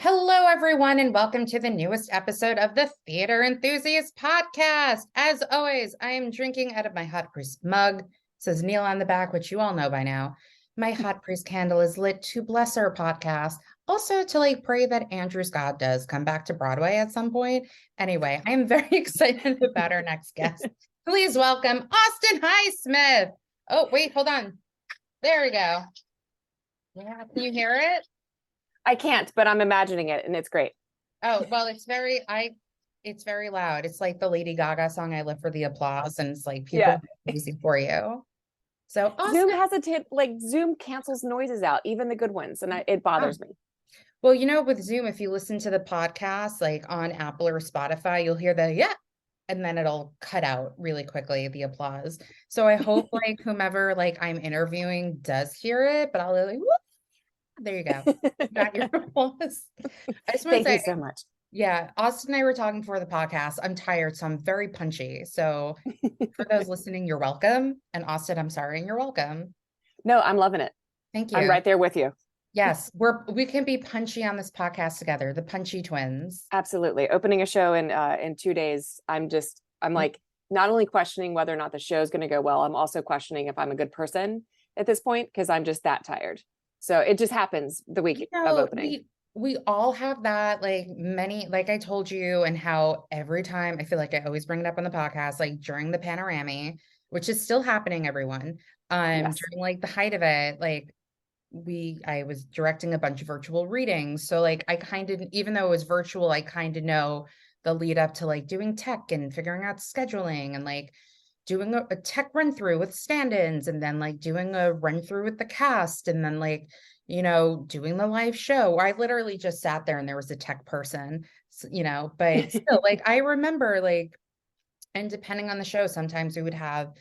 Hello, everyone, and welcome to the newest episode of the Theater Enthusiast podcast. As always, I am drinking out of my hot priest mug. It says Neil on the back, which you all know by now. My hot priest candle is lit to bless our podcast. Also, to pray that Andrew Scott does come back to Broadway at some point. Anyway, I am very excited about our next guest. Please welcome Austin Highsmith. Oh, wait, hold on. There we go. Yeah, can you hear it? I can't, but I'm imagining it and it's great. Oh, well, it's very loud. It's like the Lady Gaga song, I Live for the Applause, and it's like people Yeah. crazy for you. So Zoom Austin, has a tip, like Zoom cancels noises out, even the good ones, and it bothers me. well, with Zoom, if you listen to the podcast, like on Apple or Spotify, you'll hear the yeah, and then it'll cut out really quickly, the applause. So I hope whomever I'm interviewing does hear it, but I'll be like, whoop, there you go. You got your applause. I just want to Thank you say, so much. yeah, Austin and I were talking before the podcast. I'm tired, so I'm very punchy. So for those listening, you're welcome. And Austin, I'm sorry, and you're welcome. No, I'm loving it. Thank I'm you. right there with you. Yes, we can be punchy on this podcast together, the punchy twins. Absolutely. Opening a show in 2 days, I'm like not only questioning whether or not the show is going to go well, I'm also questioning if I'm a good person at this point because I'm just that tired. So it just happens the week of opening. We all have that, like I told you, and how every time I feel like I always bring it up on the podcast, like during the panorama, which is still happening, everyone. Yes. During the height of it, I was directing a bunch of virtual readings. So I kind of, even though it was virtual, I kind of know the lead up to doing tech and figuring out scheduling and doing a tech run through with stand-ins and then doing a run through with the cast and then doing the live show. I literally just sat there and there was a tech person, but still I remember and depending on the show, sometimes we would have,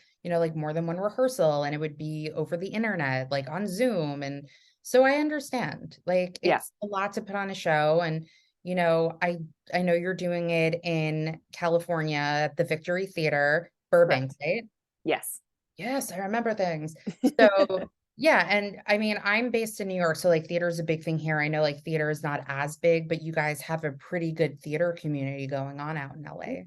more than one rehearsal and it would be over the internet, on Zoom. And so I understand, Yeah. it's a lot to put on a show. And, I know you're doing it in California at the Victory Theater, Burbank, Correct. right? Yes. Yes, I remember things. So yeah, and I mean, I'm based in New York, so theater is a big thing here. I know theater is not as big, but you guys have a pretty good theater community going on out in LA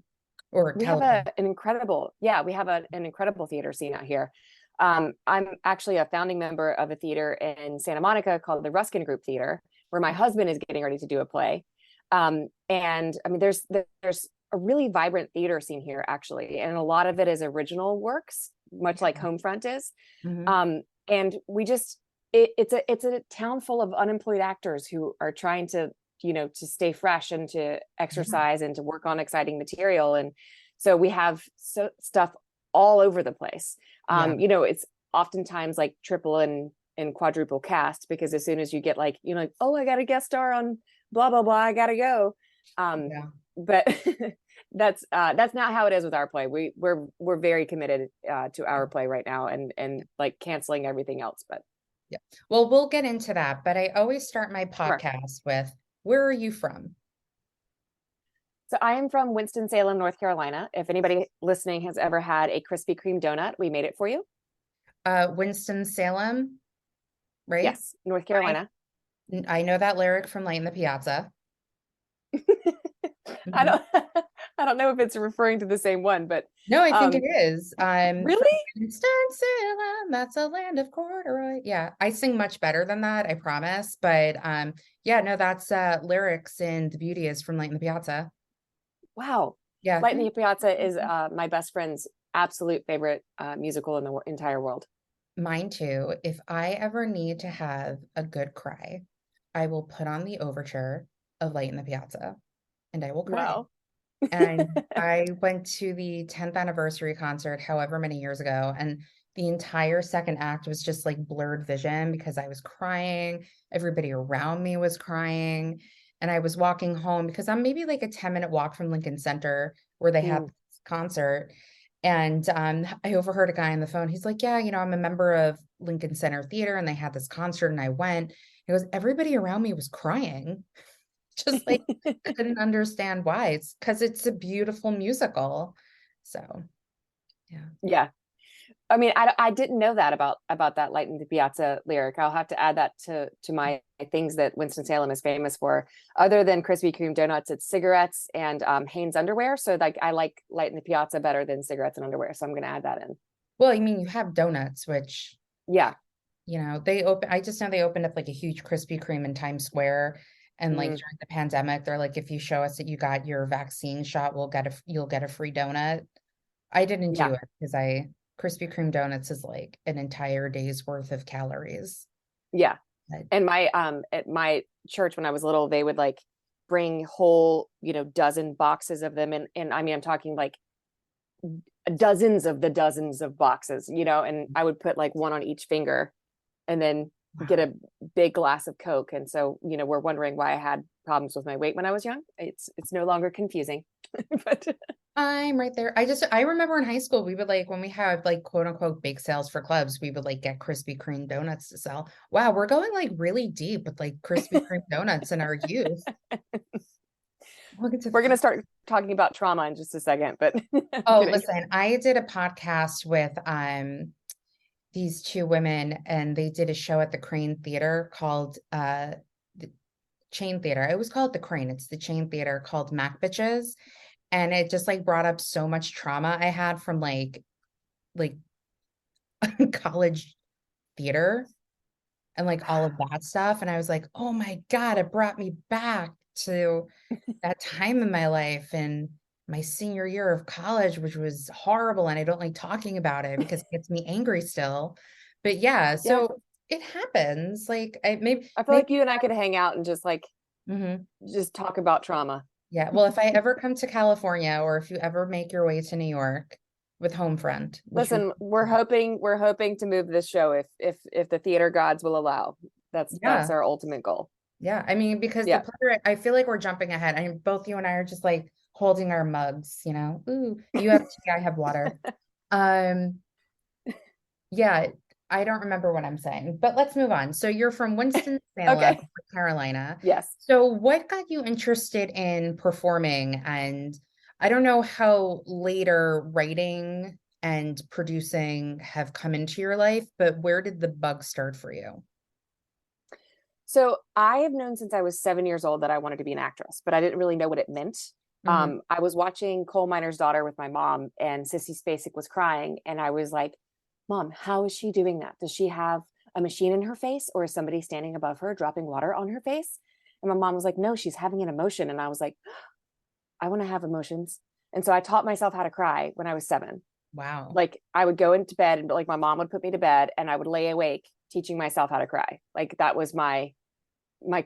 or We have California. we have an incredible theater scene out here. I'm actually a founding member of a theater in Santa Monica called the Ruskin Group Theater, where my husband is getting ready to do a play. And I mean, there's a really vibrant theater scene here, actually, and a lot of it is original works, much like Homefront is. Mhm. And we just it's a town full of unemployed actors who are trying to to stay fresh and to exercise and to work on exciting material. And so we have stuff all over the place. Yeah. It's oftentimes like triple and quadruple cast because as soon as you get oh, I got a guest star on blah blah blah, I gotta go. Yeah. But that's not how it is with our play. We're very committed to our play right now and canceling everything else. But Yeah. Well, we'll get into that, but I always start my sure. podcast with, where are you from? So I am from Winston-Salem, North Carolina. If anybody listening has ever had a Krispy Kreme donut, we made it for you. Winston-Salem, right? Yes, North Carolina. I know that lyric from Light in the Piazza. I Mhm. don't I don't know if it's referring to the same one, but No, I think it is. really? Winston-Salem, that's a land of corduroy. Yeah, I sing much better than that, I promise. But yeah, no, that's lyrics in The Beauty is from Light in the Piazza. Wow. Yeah. Light in the Piazza is my best friend's absolute favorite musical in the entire world. Mine too. If I ever need to have a good cry, I will put on the overture of Light in the Piazza and I will cry. Wow. And I went to the 10th anniversary concert however many years ago, and the entire second act was just blurred vision because I was crying. Everybody around me was crying. And I was walking home because I'm maybe a 10-minute walk from Lincoln Center where they have this concert. And I overheard a guy on the phone. He's like, yeah, I'm a member of Lincoln Center Theater and they had this concert and I went. He goes, everybody around me was crying. Just couldn't understand why. It's because it's a beautiful musical. So, yeah. Yeah. I mean, I didn't know that about that Light in the Piazza lyric. I'll have to add that to my things that Winston-Salem is famous for. Other than Krispy Kreme donuts, it's cigarettes and Hanes underwear. So like I like Light in the Piazza better than cigarettes and underwear. So I'm going to add that in. Well, I mean, you have donuts, which, Yeah. I just know they opened up like a huge Krispy Kreme in Times Square. And like during the pandemic, they're like, if you show us that you got your vaccine shot, you'll get a free donut. I didn't do Yeah. it because Krispy Kreme donuts is like an entire day's worth of calories. Yeah. But, And my at my church when I was little, they would like bring whole, dozen boxes of them. And I mean, I'm talking like dozens of boxes, and I would put like one on each finger and then get a big glass of Coke. And so, we're wondering why I had problems with my weight when I was young. It's no longer confusing. But I'm right there. I remember in high school, we would like, when we had like quote unquote bake sales for clubs, we would like get Krispy Kreme donuts to sell. Wow, we're going like really deep with like Krispy Kreme donuts in our youth. We're going to start talking about trauma in just a second, but oh, listen, I did a podcast with these two women, and they did a show at the Crane Theater called the Chain Theater. It was called the Crane. It's the Chain Theater called Mac Bitches. And it just like brought up so much trauma I had from like college theater and like all of that stuff. And I was like, oh my God, it brought me back to that time in my life and my senior year of college, which was horrible. And I don't like talking about it because it gets me angry still. But yeah, so it happens. Like I feel like you and I could hang out and just like mm-hmm. just talk about trauma. Yeah. Well, if I ever come to California or if you ever make your way to New York with Homefront. Listen, we're hoping to move this show if the theater gods will allow. That's our ultimate goal. Yeah. I mean, because I feel like we're jumping ahead. I mean, both you and I are just like holding our mugs, Ooh, you have tea, I have water. Yeah, I don't remember what I'm saying, but let's move on. So you're from Winston-Salem, North Carolina. Yes. So what got you interested in performing? And I don't know how later writing and producing have come into your life, but where did the bug start for you? So I have known since I was 7 years old that I wanted to be an actress, but I didn't really know what it meant. Mm-hmm. I was watching Coal Miner's Daughter with my mom, and Sissy Spacek was crying, and I was like, Mom, how is she doing that? Does she have a machine in her face, or is somebody standing above her dropping water on her face? And my mom was like, no, she's having an emotion. And I was like, I want to have emotions. And so I taught myself how to cry when I was 7. Wow. Like I would go into bed and like my mom would put me to bed and I would lay awake teaching myself how to cry. Like that was my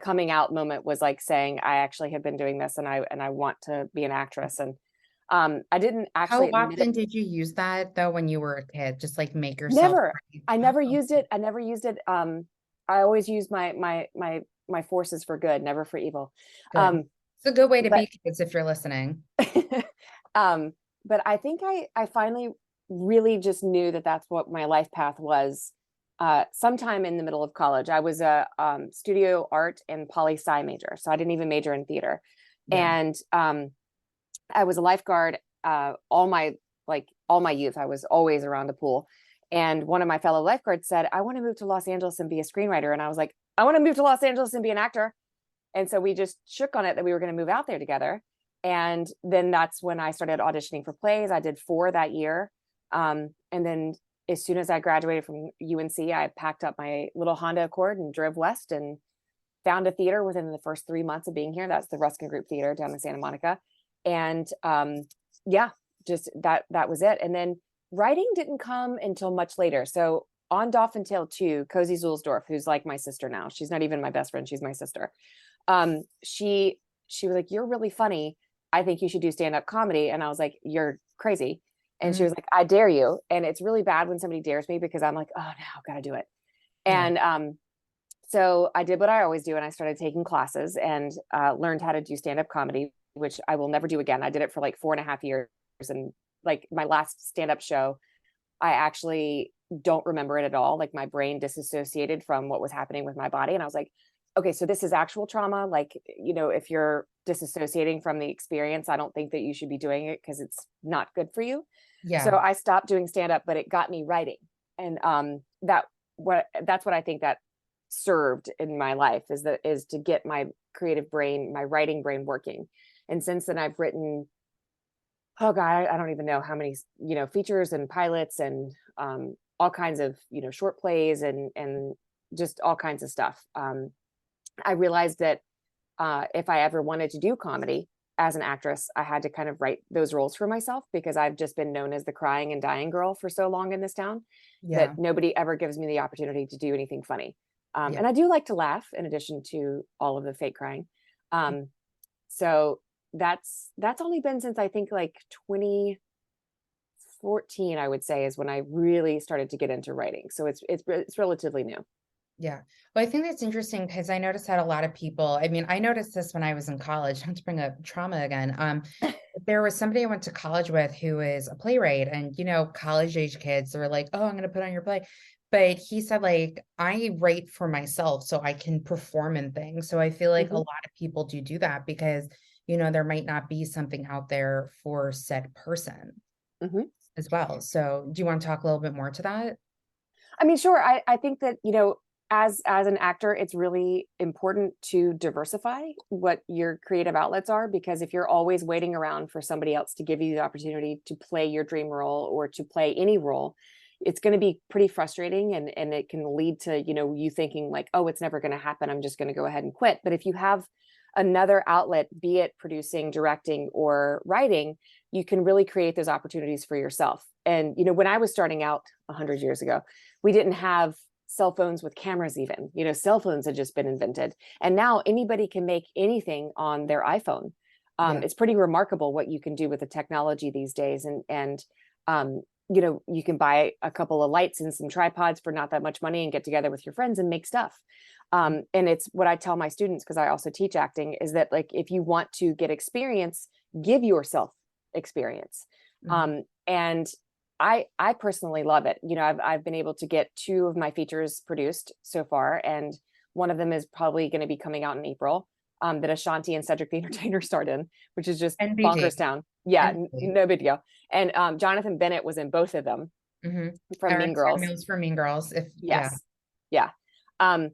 coming out moment, was like saying, I actually have been doing this and I want to be an actress. And I didn't actually. How often did you use that though when you were a kid? Just like make yourself. Never. I never used it. I always used my forces for good, never for evil. Good. It's a good way to be kids if you're listening. But I think I finally really just knew that that's what my life path was. Sometime in the middle of college, I was a studio art and poli-sci major, so I didn't even major in theater. Yeah. And I was a lifeguard all my youth. I was always around the pool. And one of my fellow lifeguards said, I want to move to Los Angeles and be a screenwriter. And I was like, I want to move to Los Angeles and be an actor. And so we just shook on it that we were going to move out there together. And then that's when I started auditioning for plays. I did 4 that year. And then as soon as I graduated from UNC, I packed up my little Honda Accord and drove west and found a theater within the first 3 months of being here. That's the Ruskin Group Theater down in Santa Monica. And just that was it. And then writing didn't come until much later. So on Dolphin Tale 2, Cozy Zulsdorf, who's like my sister now, she's not even my best friend, she's my sister. She was like, you're really funny. I think you should do stand-up comedy. And I was like, you're crazy. And she was like, I dare you. And it's really bad when somebody dares me because I'm like, oh no, gotta do it. And so I did what I always do. And I started taking classes and learned how to do stand-up comedy, which I will never do again. I did it for like 4.5 years. And like my last stand-up show, I actually don't remember it at all. Like my brain disassociated from what was happening with my body. And I was like, okay, so this is actual trauma. Like, if you're disassociating from the experience, I don't think that you should be doing it because it's not good for you. Yeah. So I stopped doing stand-up, but it got me writing. And that's what I think that served in my life is to get my creative brain, my writing brain working. And since then I've written, oh God, I don't even know how many, features and pilots and all kinds of, short plays and just all kinds of stuff. I realized that if I ever wanted to do comedy as an actress, I had to kind of write those roles for myself, because I've just been known as the crying and dying girl for so long in this town Yeah. that nobody ever gives me the opportunity to do anything funny. Yeah. And I do like to laugh in addition to all of the fake crying. So that's only been since I think like 2014, I would say, is when I really started to get into writing. So it's relatively new. Yeah. Well, I think that's interesting because I noticed that a lot of people, I mean, I noticed this when I was in college, not to bring up trauma again. There was somebody I went to college with who is a playwright, and college age kids are like, oh, I'm gonna put on your play. But he said, like, I write for myself so I can perform in things. So I feel like a Mhm. lot of people do that because, there might not be something out there for said person Mhm. as well. So do you want to talk a little bit more to that? I mean, sure. I think that, as an actor, it's really important to diversify what your creative outlets are, because if you're always waiting around for somebody else to give you the opportunity to play your dream role or to play any role, it's going to be pretty frustrating, and it can lead to, you thinking like, oh, it's never going to happen. I'm just going to go ahead and quit. But if you have another outlet, be it producing, directing, or writing, you can really create those opportunities for yourself. And, when I was starting out 100 years ago, we didn't have cell phones with cameras even. Cell phones had just been invented. And now anybody can make anything on their iPhone. Yeah. It's pretty remarkable what you can do with the technology these days. And you can buy a couple of lights and some tripods for not that much money and get together with your friends and make stuff. And it's what I tell my students, because I also teach acting, is that, like, if you want to get experience, give yourself experience. Mhm. And I personally love it. I've been able to get 2 of my features produced so far, and one of them is probably going to be coming out in April. That Ashanti and Cedric the Entertainer starred in, which is just NBD. bonkers town. Yeah, NBD. no big deal. And Jonathan Bennett was in both of them Mhm. from Eric Mean Girls. Samuels for Mean Girls. Yeah. Yes, yeah. Um,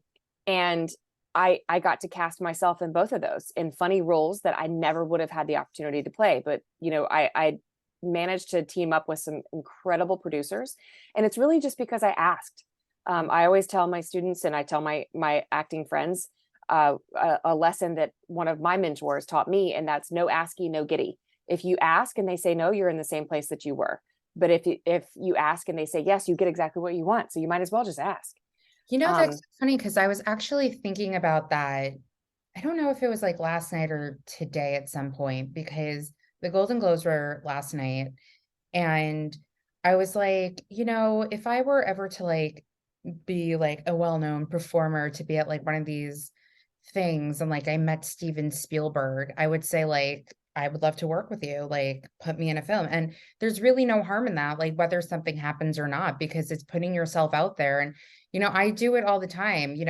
and I got to cast myself in both of those in funny roles that I never would have had the opportunity to play. But I managed to team up with some incredible producers, and it's really just because I asked. I always tell my students, and I tell my acting friends, a lesson that one of my mentors taught me, and that's no asky, no giddy. If you ask and they say no, you're in the same place that you were. But if you ask and they say yes, you get exactly what you want. So you might as well just ask. That's funny because I was actually thinking about that. I don't know if it was like last night or today at some point, because the Golden Globes were last night. And I was like, if I were ever to like be like a well-known performer, to be at like one of these things, and like I met Steven Spielberg, I would say, like, I would love to work with you, like put me in a film. And there's really no harm in that, like whether something happens or not, because it's putting yourself out there. And I do it all the time.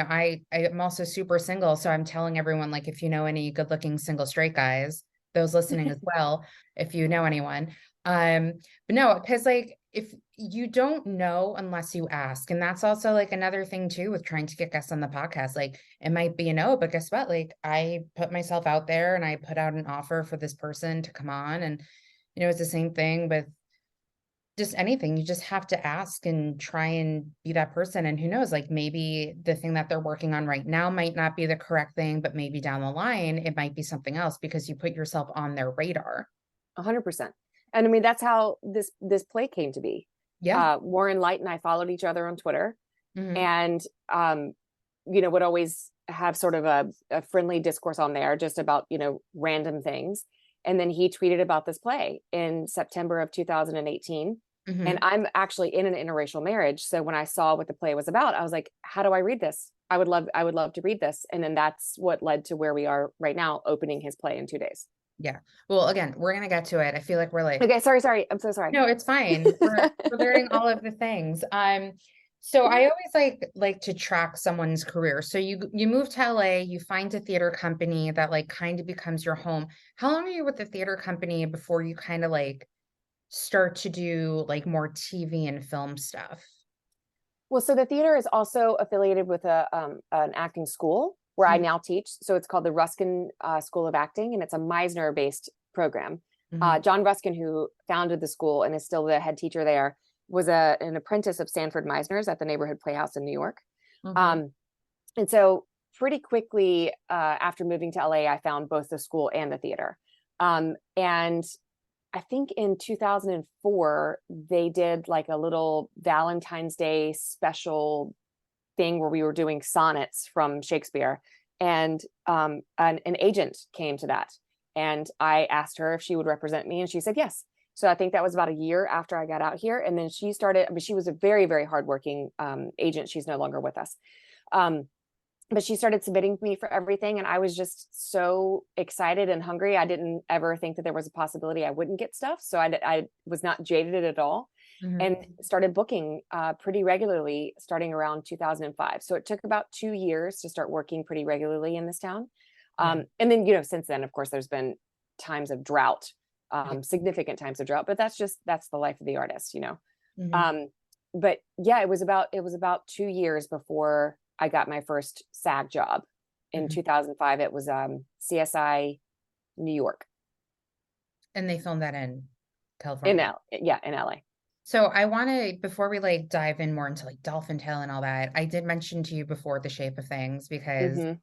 I'm also super single, so I'm telling everyone, like, if you know any good looking single straight guys, those listening as well, if you know anyone. But no, because like, if you don't know unless you ask. And that's also like another thing too with trying to get guests on the podcast. Like, it might be a no, but guess what? Like, I put myself out there and I put out an offer for this person to come on. And it's the same thing with just anything. You just have to ask and try and be that person. And who knows, like, maybe the thing that they're working on right now might not be the correct thing, but maybe down the line it might be something else because you put yourself on their radar. 100%. And I mean, that's how this play came to be. Yeah. Warren Leight and I followed each other on Twitter, Mhm. and would always have sort of a friendly discourse on there just about random things. And then he tweeted about this play in September of 2018. And Mhm. I'm actually in an interracial marriage, so when I saw what the play was about, I was like, how do I read this? I would love to read this. And then that's what led to where we are right now, opening his play in 2 days. Yeah. Well, again, we're gonna get to it. I feel like we're like, Okay, sorry. I'm so sorry. no, it's fine. We're learning all of the things. So I always like to track someone's career. So you move to LA, you find a theater company that like kind of becomes your home. How long are you with the theater company before you kind of like start to do like more TV and film stuff? Well, so the theater is also affiliated with an acting school where I now teach. So it's called the Ruskin School of Acting, and it's a Meisner based program. Mm-hmm. John Ruskin, who founded the school and is still the head teacher there, was an apprentice of Sanford Meisner's at the Neighborhood Playhouse in New York. Mm-hmm. And so pretty quickly after moving to LA, I found both the school and the theater. And I think in 2004, they did like a little Valentine's Day special thing where we were doing sonnets from Shakespeare. And an agent came to that. And I asked her if she would represent me, and she said yes. So I think that was about a year after I got out here. And then she started, I mean, she was a very, very hardworking agent. She's no longer with us. But she started submitting me for everything. And I was just so excited and hungry. I didn't ever think that there was a possibility I wouldn't get stuff. So I was not jaded at all, Mm-hmm. and started booking pretty regularly starting around 2005. So it took about 2 years to start working pretty regularly in this town. Yeah. And then, you know, since then, of course, there's been times of drought, Yeah. significant times of drought, but that's the life of the artist, you know? Mm-hmm. But yeah, it was about 2 years before I got my first SAG job in Mm-hmm. 2005. It was CSI New York And they filmed that in in California. in LA. So I want to, before we like dive in more into like Dolphin Tale and all that, I did mention to you before The Shape of Things, because Mm-hmm.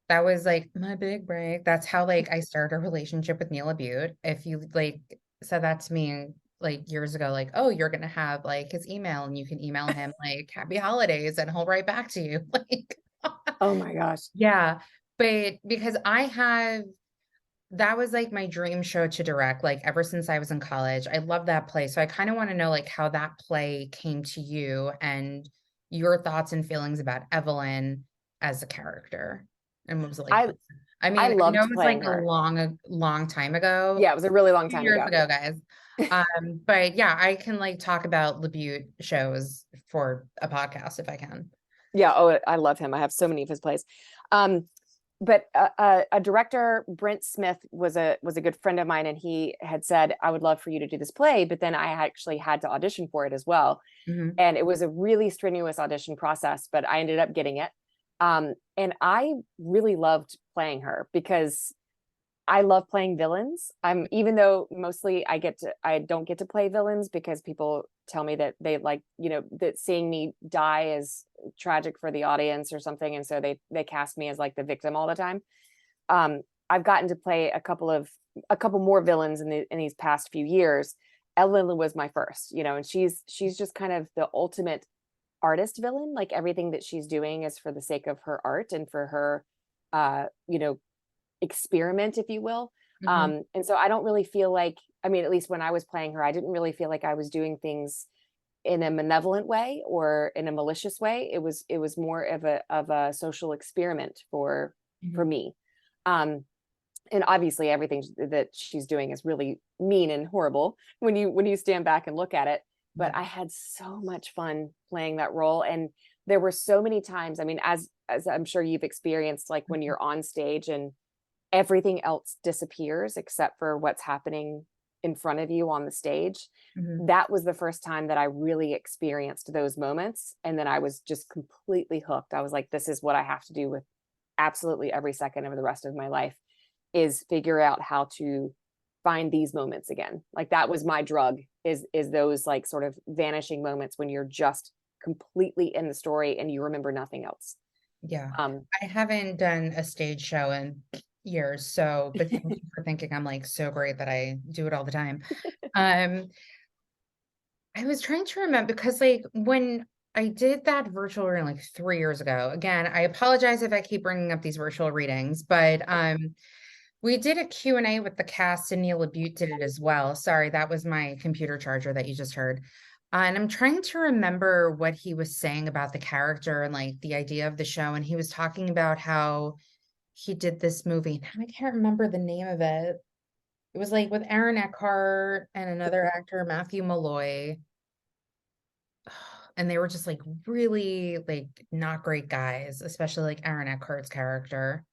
that was like my big break. That's how like I started a relationship with Neil Abute. If you like said that to me like years ago, like, oh, you're gonna have like his email and you can email him like happy holidays and he'll write back to you. Like Oh my gosh. yeah. But because I have that was like my dream show to direct, like ever since I was in college. I love that play. So I kind of want to know like how that play came to you and your thoughts and feelings about Evelyn as a character. And what was it like? I I I mean, I know loved it was playing like her. a long time ago, Yeah, it was a really long 2 time years ago. ago, guys. But yeah, I can like talk about Labute shows for a podcast if I can. Yeah, oh, I love him. I have so many of his plays. Um, but a director, Brent Smith, was a good friend of mine, and he had said, I would love for you to do this play, but then I actually had to audition for it as well. Hmm. And it was a really strenuous audition process, but I ended up getting it. And I really loved playing her because I love playing villains. Even though mostly I don't get to play villains because people tell me that they like, you know, that seeing me die is tragic for the audience or something. And so they cast me as like the victim all the time. I've gotten to play a couple more villains in these past few years. Evelyn was my first, you know, and she's just kind of the ultimate artist villain. Like everything that she's doing is for the sake of her art and for her, you know, experiment, if you will. Hmm. And so I don't really feel like, I mean, at least when I was playing her, I didn't really feel like I was doing things in a malevolent way or in a malicious way. It was more of a social experiment for Hmm. me. And obviously everything that she's doing is really mean and horrible when you stand back and look at it. But Yeah. I had so much fun playing that role. And there were so many times, I mean, as I'm sure you've experienced, like when you're on stage and everything else disappears except for what's happening in front of you on the stage. Hmm. That was the first time that I really experienced those moments. And then I was just completely hooked. I was like, this is what I have to do with absolutely every second of the rest of my life, is figure out how to find these moments again. Like that was my drug, is those like sort of vanishing moments when you're just completely in the story and you remember nothing else. Yeah. Um, I haven't done a stage show in years, so but thank you for thinking I'm like so great that I do it all the time. Um, I was trying to remember because like when I did that virtual reading like 3 years ago, again, I apologize if I keep bringing up these virtual readings, but we did a Q&A with the cast and Neil Labute did it as well. Sorry, that was my computer charger that you just heard. And I'm trying to remember what he was saying about the character and like the idea of the show. And he was talking about how he did this movie. Now I can't remember the name of it. It was like with Aaron Eckhart and another actor, Matthew Malloy. And they were just like really like not great guys, especially like Aaron Eckhart's character.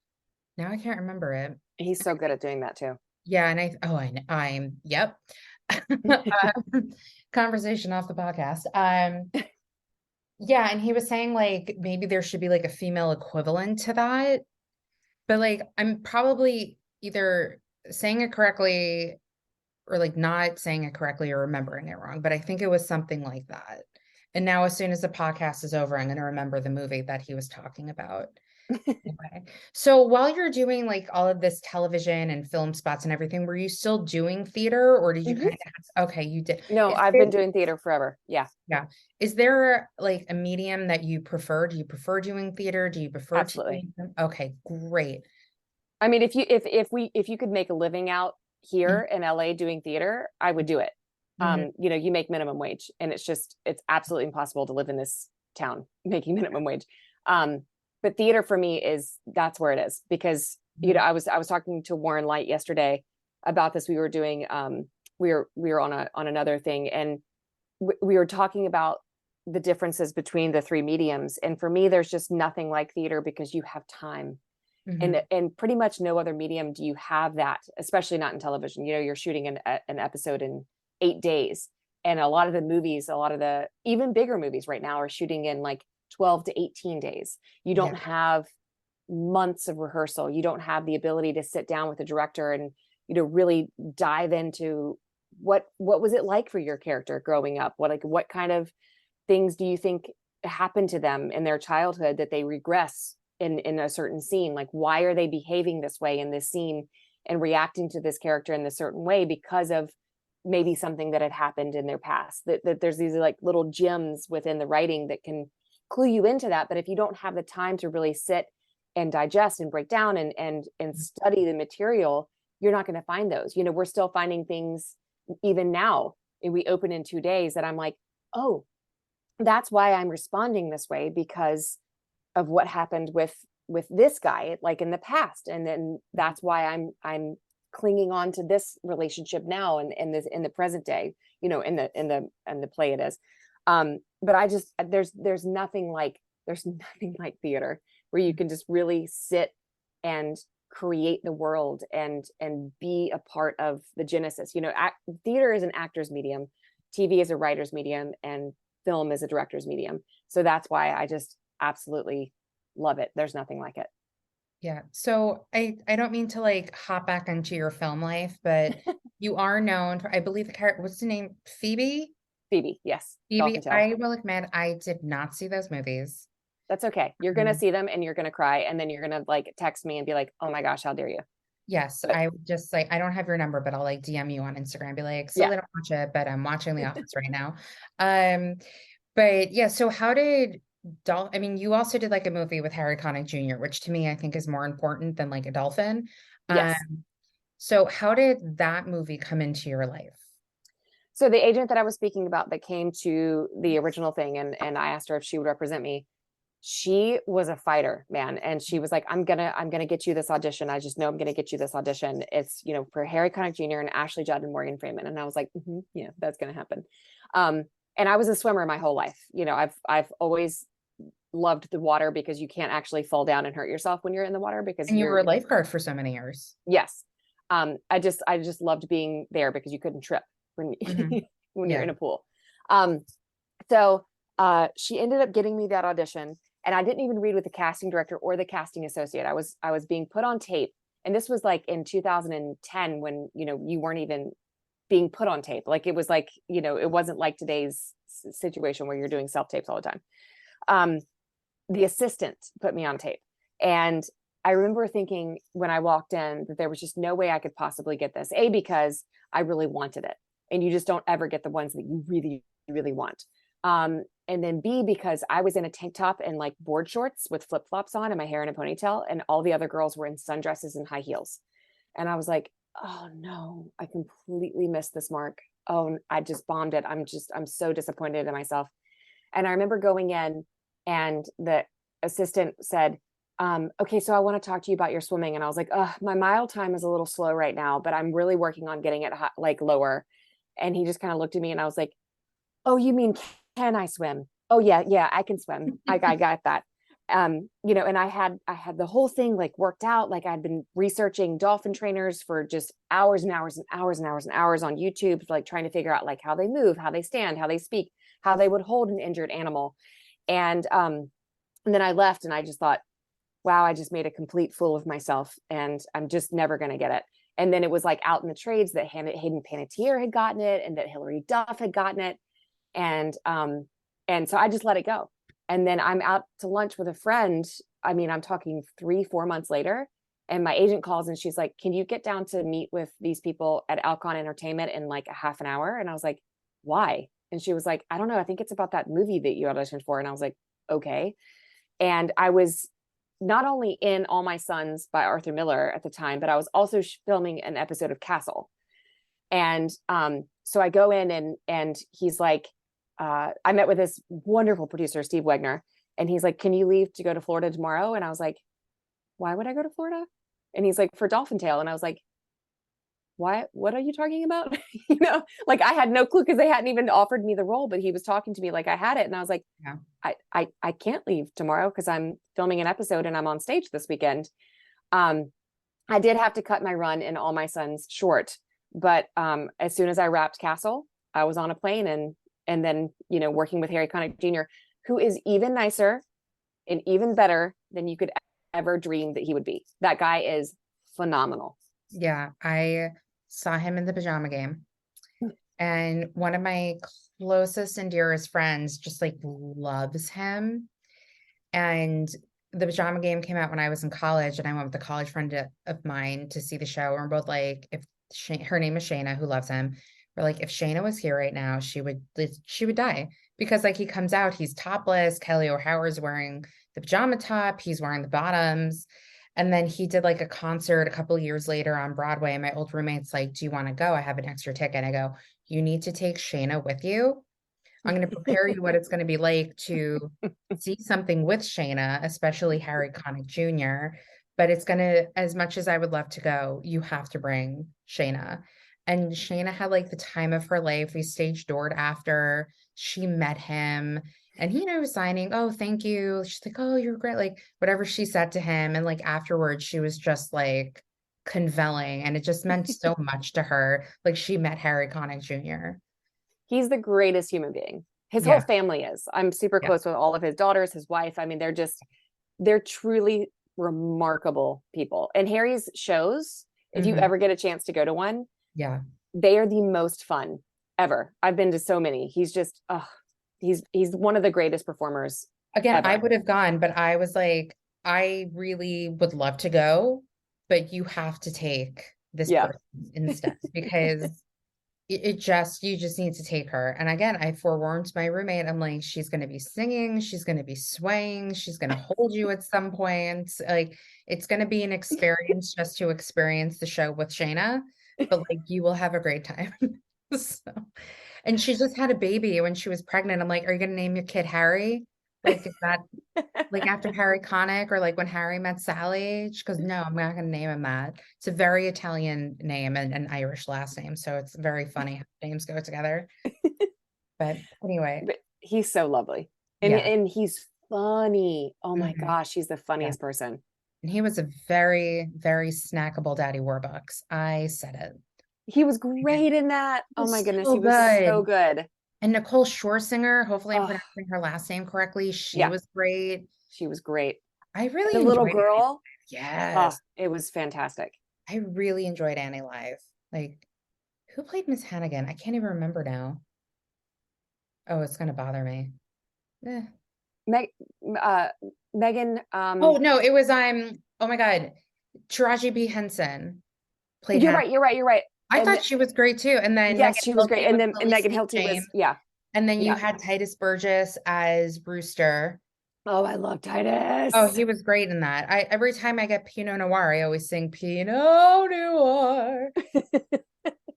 Now I can't remember it. he's so good at doing that too. Yeah, and I'm yep. Um, conversation off the podcast. Yeah, and he was saying like maybe there should be like a female equivalent to that, but like I'm probably either saying it correctly or like not saying it correctly or remembering it wrong, but I think it was something like that. And now, as soon as the podcast is over, I'm going to remember the movie that he was talking about. Okay. So while you're doing like all of this television and film spots and everything, were you still doing theater or did you Mhm. kind of, okay, you did. No, Is I've there, been doing theater forever. Yeah, yeah. Is there like a medium that you prefer? Do you prefer doing theater? Do you prefer to absolutely. doing Okay, great. I mean, if you could make a living out Mhm, here in LA doing theater, I would do it. mhm, You know, you make minimum wage, and it's absolutely impossible to live in this town making minimum wage. Um, but theater for me is that's where it is because you know mhm, I was talking to Warren Leight yesterday about this. We were doing we were on another thing, and we were talking about the differences between the three mediums. And for me, there's just nothing like theater because you have time mhm. and pretty much no other medium do you have that, especially not in television. You know, you're shooting an episode in 8 days, and a lot of the movies, a lot of the even bigger movies right now are shooting in like 12 to 18 days. You Yeah. don't have months of rehearsal. You don't have the ability to sit down with the director and you know really dive into what was it like for your character growing up, what kind of things do you think happened to them in their childhood that they regress in a certain scene, like why are they behaving this way in this scene and reacting to this character in this certain way because of maybe something that had happened in their past, that there's these like little gems within the writing that can clue you into that. But if you don't have the time to really sit and digest and break down and study the material, you're not going to find those. You know, we're still finding things even now. We open in 2 days that I'm like, oh, that's why I'm responding this way because of what happened with this guy like in the past, and then that's why I'm clinging on to this relationship now and in this in the present day, you know, in the play it is. But I just there's nothing like theater where you can just really sit and create the world and be a part of the genesis. You know, theater is an actor's medium, TV is a writer's medium, and film is a director's medium. So that's why I just absolutely love it. There's nothing like it. Yeah. So I don't mean to like hop back into your film life, but you are known for, I believe the character, what's the name? Phoebe? Phoebe, yes, Phoebe, Dolphin Tale. I will admit I did not see those movies. That's okay. You're gonna Um, see them and you're gonna cry, and then you're gonna like text me and be like, "Oh my gosh, how dare you?" yes, But I would just like I don't have your number, but I'll like DM you on Instagram and be like, still yeah, didn't watch it, but I'm watching The Office right now. Um, but yeah, so how did I mean, you also did like a movie with Harry Connick Jr., which to me I think is more important than like a dolphin. Um, yes. so how did that movie come into your life? So the agent that I was speaking about that came to the original thing, and I asked her if she would represent me. She was a fighter, man, and she was like, I'm gonna get you this audition. I just know I'm gonna get you this audition. It's you know for Harry Connick Jr. and Ashley Judd and Morgan Freeman, and I was like, yeah, that's gonna happen. Um, and I was a swimmer my whole life. You know, I've always loved the water because you can't actually fall down and hurt yourself when you're in the water because And you were a you're lifeguard for so many years. yes. I just loved being there because you couldn't trip when Hmm. when you're Yeah. in a pool. Um, so she ended up getting me that audition, and I didn't even read with the casting director or the casting associate. I was being put on tape, and this was like in 2010 when you know you weren't even being put on tape. Like it was like you know it wasn't like today's situation where you're doing self tapes all the time. Um, the assistant put me on tape, and I remember thinking when I walked in that there was just no way I could possibly get this. A, because I really wanted it, and you just don't ever get the ones that you really really want. And then B, because I was in a tank top and like board shorts with flip flops on and my hair in a ponytail, and all the other girls were in sundresses and high heels. And I was like, oh no, I completely missed this mark. Oh, I just bombed it. I'm so disappointed in myself. And I remember going in, and the assistant said, okay, so I want to talk to you about your swimming. And I was like, my mile time is a little slow right now, but I'm really working on getting it like lower. And he just kind of looked at me, and I was like, oh, you mean can I swim? Oh yeah, yeah, I can swim. I got that. You know, and I had the whole thing like worked out. Like I'd been researching dolphin trainers for just hours and hours and hours and hours and hours on YouTube, like trying to figure out like how they move, how they stand, how they speak, how they would hold an injured animal. And then I left and I just thought, wow, I just made a complete fool of myself and I'm just never going to get it. And then it was like out in the trades that Hayden Panettiere had gotten it and that Hilary Duff had gotten it. And so I just let it go. And then I'm out to lunch with a friend. I mean, I'm talking 3-4 months later, and my agent calls and she's like, can you get down to meet with these people at Alcon Entertainment in like a half an hour? And I was like, why? And she was like, I don't know. I think it's about that movie that you auditioned for. And I was like, okay. And I was not only in All My Sons by Arthur Miller at the time, but I was also filming an episode of Castle. And so I go in and he's like, I met with this wonderful producer, Steve Wegner, and he's like, can you leave to go to Florida tomorrow? And I was like, why would I go to Florida? And he's like, for Dolphin Tale. And I was like, why, what are you talking about? You know, like I had no clue because they hadn't even offered me the role, but he was talking to me like I had it. And I was like, yeah. I can't leave tomorrow because I'm filming an episode and I'm on stage this weekend. I did have to cut my run in All My Sons short, but as soon as I wrapped Castle, I was on a plane and then, you know, working with Harry Connick Jr., who is even nicer and even better than you could ever dream that he would be. That guy is phenomenal. Yeah, I saw him in the Pajama Game, and one of my closest and dearest friends just like loves him. And the Pajama Game came out when I was in college, and I went with a college friend of mine to see the show. And we're both like, if her name is Shayna, who loves him. We're like, if Shayna was here right now, she would die, because like he comes out, he's topless. Kelly O'Hara's wearing the pajama top, he's wearing the bottoms. And then he did like a concert a couple of years later on Broadway. And my old roommate's like, do you want to go? I have an extra ticket. I go, you need to take Shayna with you. I'm going to prepare you what it's going to be like to see something with Shayna, especially Harry Connick Jr. But it's going to, as much as I would love to go, you have to bring Shayna. And Shayna had like the time of her life. We stage doored after she met him. And he, you know, was signing, oh, thank you. She's like, oh, you're great. Like whatever she said to him. And like afterwards, she was just like convulsing. And it just meant so much to her. Like she met Harry Connick Jr. He's the greatest human being. His whole family is. I'm super close with all of his daughters, his wife. I mean, they're truly remarkable people. And Harry's shows, if you ever get a chance to go to one, they are the most fun ever. I've been to so many. He's just, he's one of the greatest performers. Again, ever. I would have gone, but I was like, I really would love to go, but you have to take this person instead, because you just need to take her. And again, I forewarned my roommate, I'm like, she's going to be singing, she's going to be swaying, she's going to hold you at some point. Like, it's going to be an experience just to experience the show with Shayna, but like, you will have a great time. So, and she just had a baby when she was pregnant. I'm like, are you going to name your kid Harry? Like, is that like after Harry Connick, or like when Harry met Sally? She goes, no, I'm not going to name him that. It's a very Italian name and an Irish last name. So it's very funny how names go together. But anyway. But he's so lovely. And he's funny. Oh my gosh, he's the funniest person. And he was a very, very snackable Daddy Warbucks. I said it. He was great in that. Oh my goodness, he was so good. And Nicole Scherzinger, hopefully I'm pronouncing her last name correctly. She was great. She was great. I really enjoyed the little girl. Yes. It was fantastic. I really enjoyed Annie Live. Like, who played Miss Hannigan? I can't even remember now. Oh, it's gonna bother me. Megan. Oh no, it was oh my God, Taraji B. Henson played. You're right. I thought she was great too. And then yes, she was great. And then Megan Hilty was And then you had Titus Burgess as Brewster. Oh, I love Titus. Oh, he was great in that. Every time I get Pinot Noir, I always sing Pinot Noir.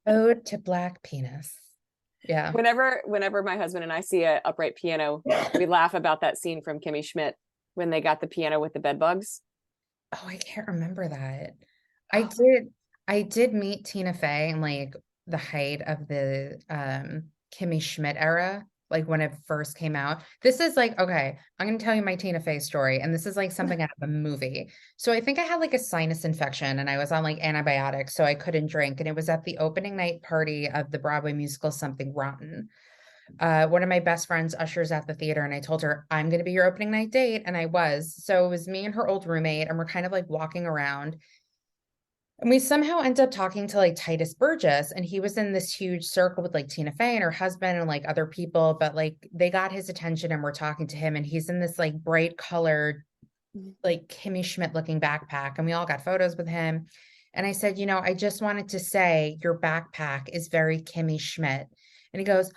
Ode to Black Penis. Yeah. Whenever my husband and I see a upright piano, we laugh about that scene from Kimmy Schmidt when they got the piano with the bed bugs. Oh, I can't remember that. I did meet Tina Fey in like the height of the Kimmy Schmidt era. like when it first came out. This is like, okay, I'm going to tell you my Tina Fey story. And this is like something out of a movie. So I think I had like a sinus infection and I was on like antibiotics, so I couldn't drink. And it was at the opening night party of the Broadway musical Something Rotten. One of my best friends ushers at the theater and I told her, I'm going to be your opening night date. And I was. So it was me and her old roommate, and we're kind of like walking around. And we somehow end up talking to like Titus Burgess, and he was in this huge circle with like Tina Fey and her husband and like other people, but like they got his attention and we're talking to him, and he's in this like bright colored, like Kimmy Schmidt looking backpack, and we all got photos with him. And I said, I just wanted to say your backpack is very Kimmy Schmidt. And he goes,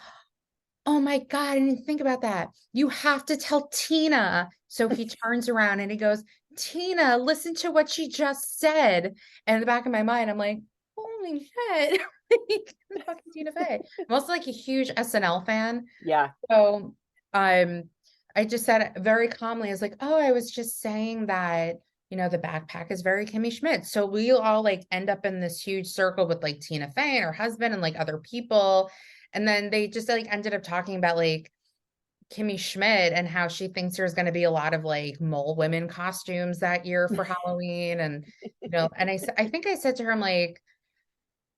oh my God, I didn't think about that. You have to tell Tina. So he turns around and he goes, Tina, listen to what she just said. And in the back of my mind, I'm like, holy shit. Fucking Tina Fey. I'm also like a huge SNL fan. Yeah. So I just said very calmly, I was like, oh, I was just saying that, the backpack is very Kimmy Schmidt. So we all like end up in this huge circle with like Tina Fey and her husband and like other people. And then they just like ended up talking about like Kimmy Schmidt and how she thinks there's going to be a lot of like mole women costumes that year for Halloween. And, and I think I said to her, I'm like,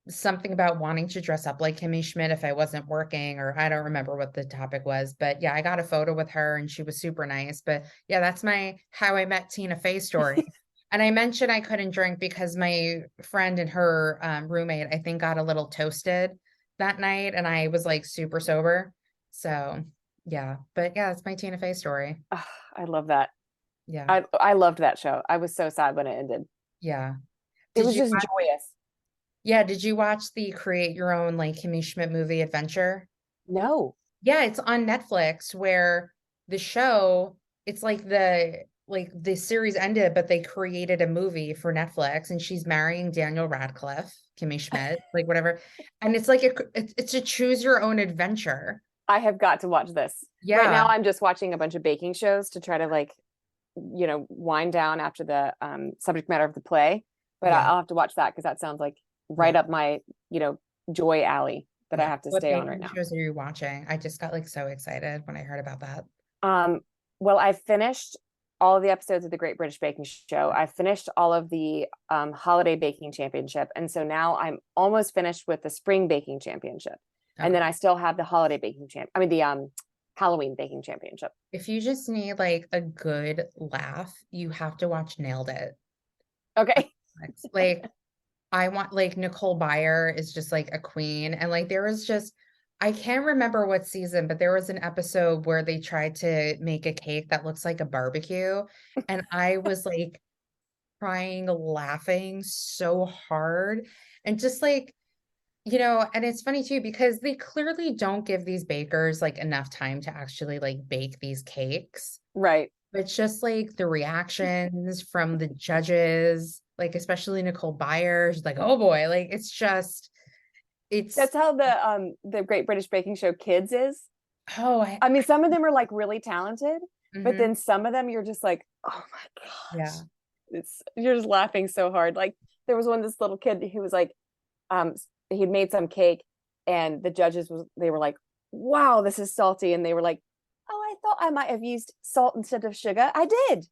something about wanting to dress up like Kimmy Schmidt if I wasn't working, or I don't remember what the topic was, but yeah, I got a photo with her and she was super nice. But yeah, that's my how I met Tina Fey story. And I mentioned I couldn't drink because my friend and her roommate, I think, got a little toasted that night, and I was like super sober. So yeah, but yeah, that's my Tina Fey story. Oh, I love that. Yeah, I loved that show. I was so sad when it ended. yeah. It Did was you just watch, joyous. yeah, did you watch the Create Your Own like Kimmy Schmidt movie adventure? No. Yeah, it's on Netflix, where the show, it's like the series ended, but they created a movie for Netflix, and she's marrying Daniel Radcliffe, Kimmy Schmidt, like whatever. And it's like it's a choose your own adventure. I have got to watch this. Right now Yeah. I'm just watching a bunch of baking shows to try to like, wind down after the subject matter of the play. But Yeah. I'll have to watch that because that sounds like right Yeah. up my, joy alley that I Yeah. have to What stay on right baking now. shows are you watching? I just got like so excited when I heard about that. Um, well, I finished all of the episodes of the Great British Baking Show. I finished all of the Holiday Baking Championship. And so now I'm almost finished with the Spring Baking Championship. And Okay. then I still have the Holiday Baking Champ. I mean, the Halloween Baking Championship. If you just need like a good laugh, you have to watch Nailed It. Okay. Like I want, like, Nicole Byer is just like a queen. And like there was just, I can't remember what season, but there was an episode where they tried to make a cake that looks like a barbecue. And I was like crying, laughing so hard. And just like, and it's funny too, because they clearly don't give these bakers like enough time to actually like bake these cakes. Right. But it's just like the reactions from the judges, like especially Nicole Byer, she's like, oh boy, like it's That's how the Great British Baking Show Kids is. oh I mean, some of them are like really talented, but mhm, then some of them you're just like, oh my yeah. gosh. You're just laughing so hard. Like there was one, this little kid who was like, um, he'd made some cake and the judges they were like, wow, this is salty. And they were like, oh, I thought I might have used salt instead of sugar. I did.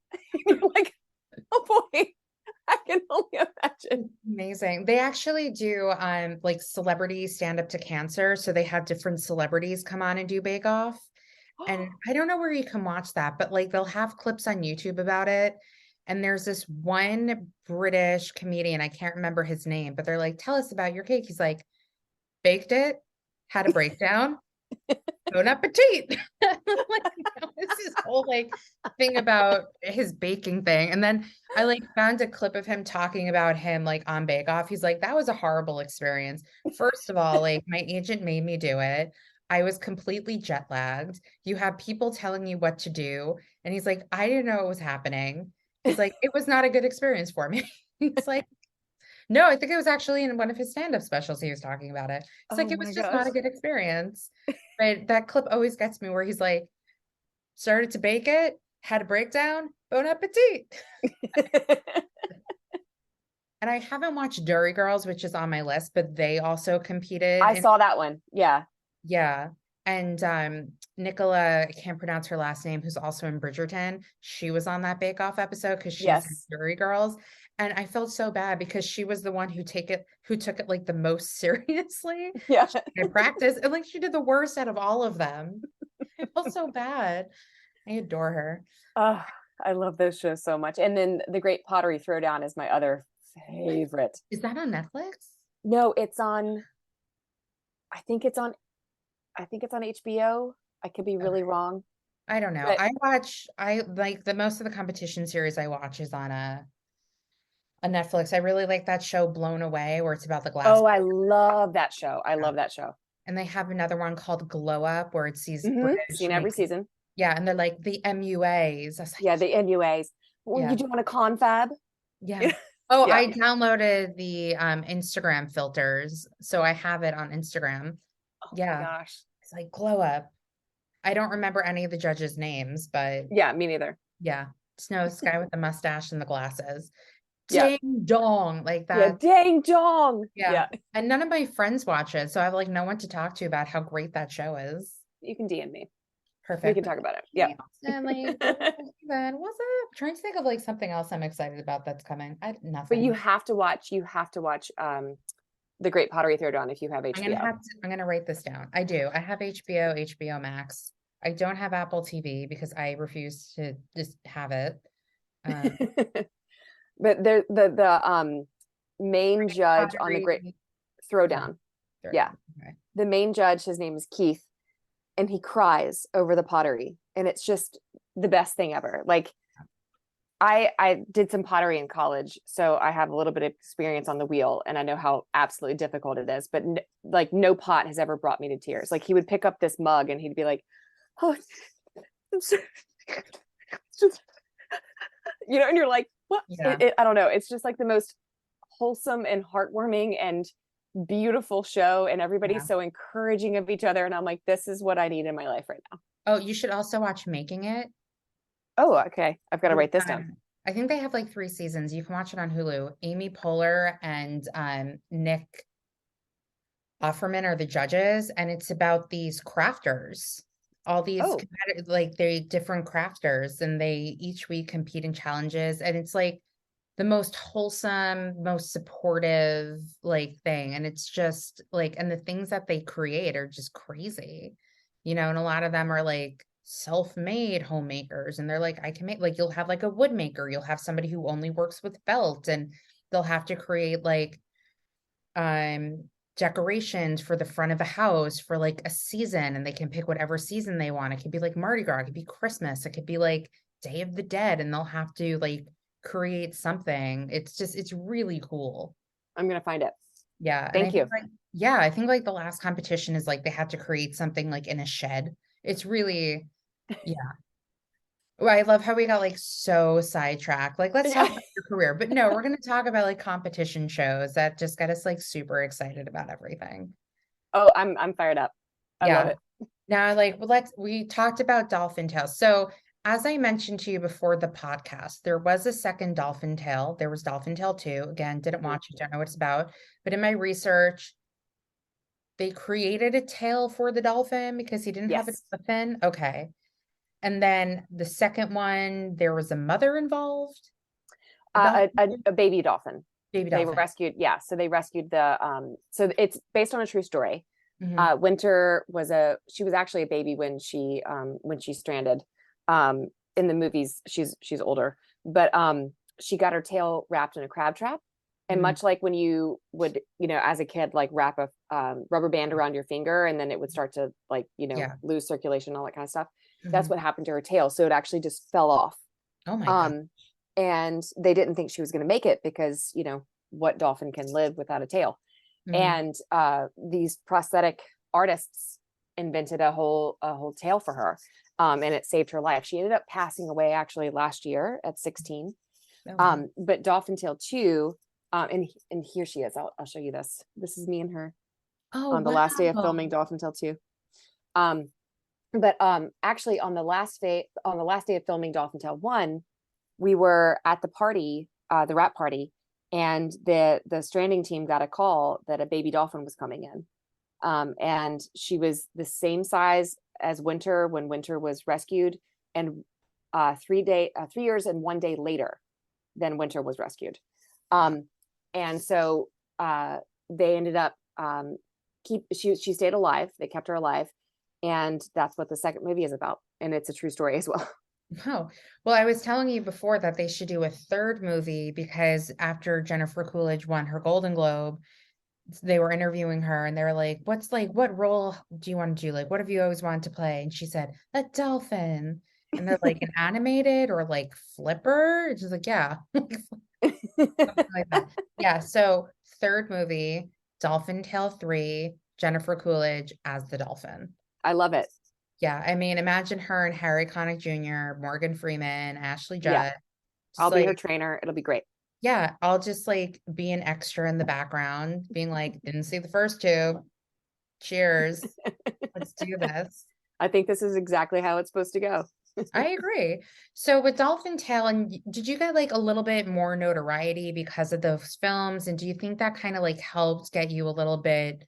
You're like, oh boy, I can only imagine. Amazing. They actually do like celebrity stand up to cancer. So they have different celebrities come on and do Bake Off. And I don't know where you can watch that, but like they'll have clips on YouTube about it. And there's this one British comedian, I can't remember his name, but they're like, tell us about your cake. He's like, baked it, had a breakdown, bon appetit. Like, it's this whole like thing about his baking thing. And then I like found a clip of him talking about him like on Bake Off. He's like, that was a horrible experience. First of all, like my agent made me do it. I was completely jet lagged. You have people telling you what to do. And he's like, I didn't know what was happening. He's like, it was not a good experience for me. He's like, no, I think it was actually in one of his stand-up specials he was talking about it. It's like Oh it was my just gosh. not a good experience. But that clip always gets me where he's like, started to bake it, had a breakdown, bon appetit. And I haven't watched Dairy Girls, which is on my list, but they also competed I in, saw that one. Yeah. yeah. And Nicola, I can't pronounce her last name, who's also in Bridgerton. She was on that Bake Off episode because she's in Yes. Jury Girls. And I felt so bad because she was the one who took it like the most seriously. Yeah. In practice, and like she did the worst out of all of them. I felt so bad. I adore her. Oh, I love those shows so much. And then The Great Pottery Throwdown is my other favorite. Is that on Netflix? No, it's on, I think it's on HBO. I could be really wrong. I don't know. But I like the most of the competition series I watch is on a Netflix. I really like that show Blown Away, where it's about the glass. oh, I love that show. I love that show. And they have another one called Glow Up where it's these British Seen every season. yeah, and they're like the MUAs. I was like, Yeah, the NUAs. Were yeah, you doing a confab? yeah. Oh, Yeah. I downloaded the Instagram filters, so I have it on Instagram. Oh my Yeah, gosh. it's like Glow Up. I don't remember any of the judges' names, but Yeah, me neither. yeah, Snow Sky with the mustache and the glasses. Yeah. Ding dong, like Yeah, that. dang dong. Yeah. Yeah. And none of my friends watch it, so I have like no one to talk to about how great that show is. You can DM me. Perfect. We can talk about it. Yeah. And like, then what's up? Trying to think of like something else I'm excited about that's coming. Nothing. But you have to watch The Great Pottery Throwdown if you have HBO. I'm gonna write this down. I do. I have HBO, HBO Max. I don't have Apple TV because I refuse to just have it. But the main judge on The Great Throwdown. Yeah. Okay. The main judge, his name is Keith, and he cries over the pottery. And it's just the best thing ever. Like I did some pottery in college, so I have a little bit of experience on the wheel, and I know how absolutely difficult it is. But like no pot has ever brought me to tears. Like he would pick up this mug and he'd be like, "Oh, I'm sorry." You know, and you're like, "What?" Yeah. I don't know. It's just like the most wholesome and heartwarming and beautiful show, and everybody's so encouraging of each other. And I'm like, this is what I need in my life right now. Oh, you should also watch Making It. Oh, okay. I've got to write this down. I think they have like 3 seasons. You can watch it on Hulu. Amy Poehler and Nick Offerman are the judges, and it's about these crafters. All these like they different crafters, and they each week compete in challenges, and it's like the most wholesome, most supportive like thing. And it's just like, and the things that they create are just crazy, you know, and a lot of them are like self-made homemakers, and they're like, I can make, like, you'll have like a wood maker, you'll have somebody who only works with felt, and they'll have to create like decorations for the front of a house for like a season, and they can pick whatever season they want. It could be like Mardi Gras, it could be Christmas, it could be like Day of the Dead, and they'll have to like create something. It's really cool. I'm gonna find it. Yeah. Thank you. I think like the last competition is like they had to create something like in a shed. It's really, yeah. Well, I love how we got like so sidetracked. Like, let's talk about your career. But no, we're going to talk about like competition shows that just get us like super excited about everything. Oh, I'm fired up. I love it. Now, like, we talked about Dolphin Tale. So as I mentioned to you before the podcast, there was a second Dolphin Tale. There was Dolphin Tale 2. Again, didn't watch it, don't know what it's about. But in my research, they created a tail for the dolphin because he didn't have a fin. Okay. And then the second one, there was a mother involved. A baby dolphin. Baby dolphin. They rescued, so they rescued so it's based on a true story. Winter she was actually a baby when she stranded. In the movies, she's older, but she got her tail wrapped in a crab trap. And much like when you would, as a kid, like wrap a rubber band around your finger, and then it would start to like, lose circulation, all that kind of stuff. That's what happened to her tail. So it actually just fell off. Oh my God. And they didn't think she was going to make it because, what dolphin can live without a tail? And these prosthetic artists invented a whole tail for her. And it saved her life. She ended up passing away actually last year at 16. But Dolphin Tale 2, and here she is. I'll show you this. This is me and her on the last day of filming Dolphin Tale 2. But actually on the last day of filming Dolphin Tale 1, we were at the party, the wrap party, and the stranding team got a call that a baby dolphin was coming in. And she was the same size as Winter when Winter was rescued, and 3 years and 1 day later than Winter was rescued. And so they ended up she stayed alive. They kept her alive, and that's what the second movie is about. And it's a true story as well. Oh, well, I was telling you before that they should do a third movie because after Jennifer Coolidge won her Golden Globe, they were interviewing her and they were like, what role do you want to do? Like, what have you always wanted to play? And she said, a dolphin. And they're like, an animated or like Flipper? It's just like, yeah, something like that. Yeah. So, third movie, Dolphin Tale 3, Jennifer Coolidge as the dolphin. I love it. Yeah. I mean, imagine her and Harry Connick Jr., Morgan Freeman, Ashley Yeah, Judd. Just I'll be her like, trainer. It'll be great. yeah, I'll just like be an extra in the background, being like, didn't see the first two. Cheers. Let's do this. I think this is exactly how it's supposed to go. I agree. So with Dolphin Tale, and did you get like a little bit more notoriety because of those films? And do you think that kind of like helped get you a little bit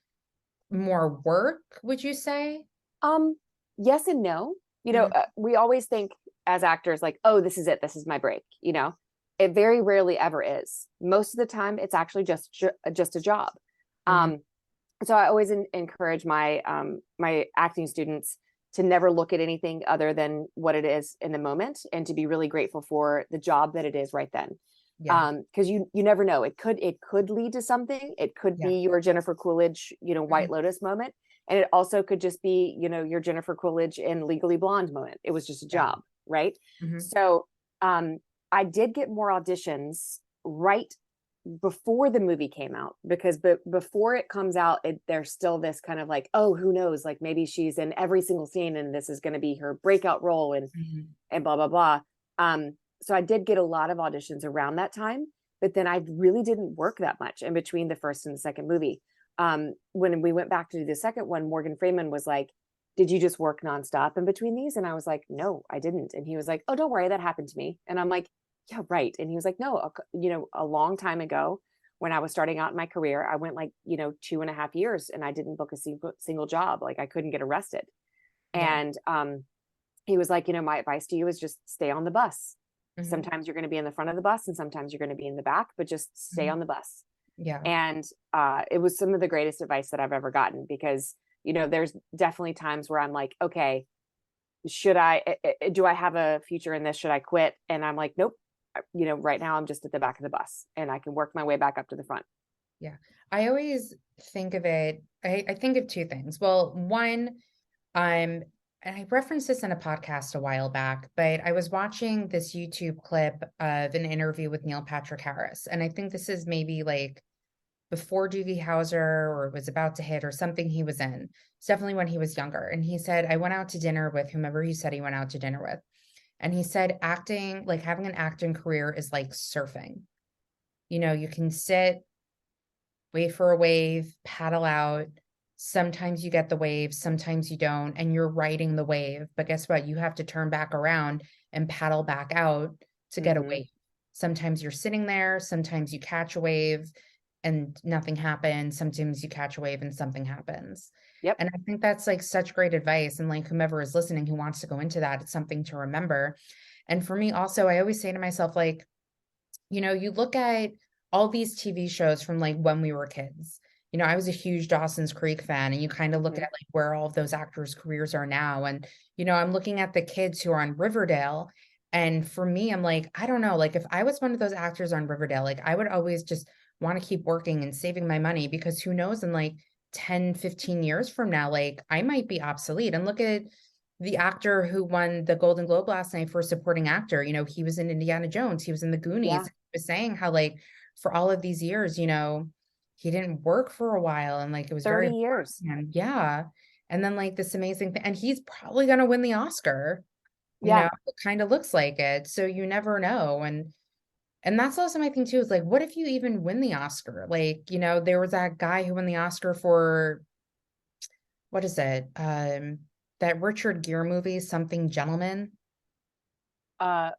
more work, would you say? Um, yes and no. Mhm. We always think as actors like, oh, this is it. This is my break. It very rarely ever is. Most of the time, it's actually just a job. Mhm. So I always encourage my my acting students to never look at anything other than what it is in the moment, and to be really grateful for the job that it is right then. Yeah. Because you never know, it could lead to something. It could Yeah. be your Jennifer Coolidge, White Mhm. Lotus moment, and it also could just be your Jennifer Coolidge in Legally Blonde moment. It was just a Yeah. job, right? Mhm. So I did get more auditions right before the movie came out, because before it comes out, there's still this kind of like, oh, who knows, like maybe she's in every single scene and this is going to be her breakout role, Mhm. and blah blah blah. So I did get a lot of auditions around that time, but then I really didn't work that much in between the first and the second movie. When we went back to do the second one, Morgan Freeman was like, did you just work nonstop in between these? And I was like, no, I didn't. And he was like, oh, don't worry, that happened to me. And I'm like, yeah, right. And he was like, no, a long time ago when I was starting out in my career, I went like, 2.5 years and I didn't book a single job. Like I couldn't get arrested. Yeah. And he was like, my advice to you is just stay on the bus. Mhm. Sometimes you're going to be in the front of the bus and sometimes you're going to be in the back, but just stay Mhm. on the bus. Yeah. And it was some of the greatest advice that I've ever gotten, because, there's definitely times where I'm like, okay, do I have a future in this? Should I quit? And I'm like, nope. Right now I'm just at the back of the bus and I can work my way back up to the front. Yeah. I always think of it, I think of two things. Well, one, I'm, and I referenced this in a podcast a while back, but I was watching this YouTube clip of an interview with Neil Patrick Harris. And I think this is maybe like before Doogie Howser or was about to hit or something he was in. It's definitely when he was younger. And he said, I went out to dinner with whomever he said he went out to dinner with. And he said, acting, like having an acting career is like surfing. You can sit, wait for a wave, paddle out. Sometimes you get the wave, sometimes you don't, and you're riding the wave. But guess what? You have to turn back around and paddle back out to get a Mm-hmm. wave. Sometimes you're sitting there, sometimes you catch a wave and nothing happens. Sometimes you catch a wave and something happens. Yep. And I think that's like such great advice. And like whomever is listening who wants to go into that, it's something to remember. And for me, also, I always say to myself, like, you look at all these TV shows from like when we were kids. I was a huge Dawson's Creek fan, and you kind of look Mm-hmm. at like where all of those actors' careers are now. And, I'm looking at the kids who are on Riverdale. And for me, I'm like, I don't know, like if I was one of those actors on Riverdale, like I would always just want to keep working and saving my money because who knows in like 10, 15 years from now, like I might be obsolete. And look at the actor who won the Golden Globe last night for supporting actor. He was in Indiana Jones, he was in the Goonies. Yeah. He was saying how like for all of these years, he didn't work for a while and like it was 30 very hard years. for him. Yeah. And then like this amazing thing, and he's probably gonna win the Oscar, Yeah. it kind of looks like it. So you never know. And that's also my thing too, is like, what if you even win the Oscar? Like, there was that guy who won the Oscar for what is it? That Richard Gere movie, Something Gentleman. Uh,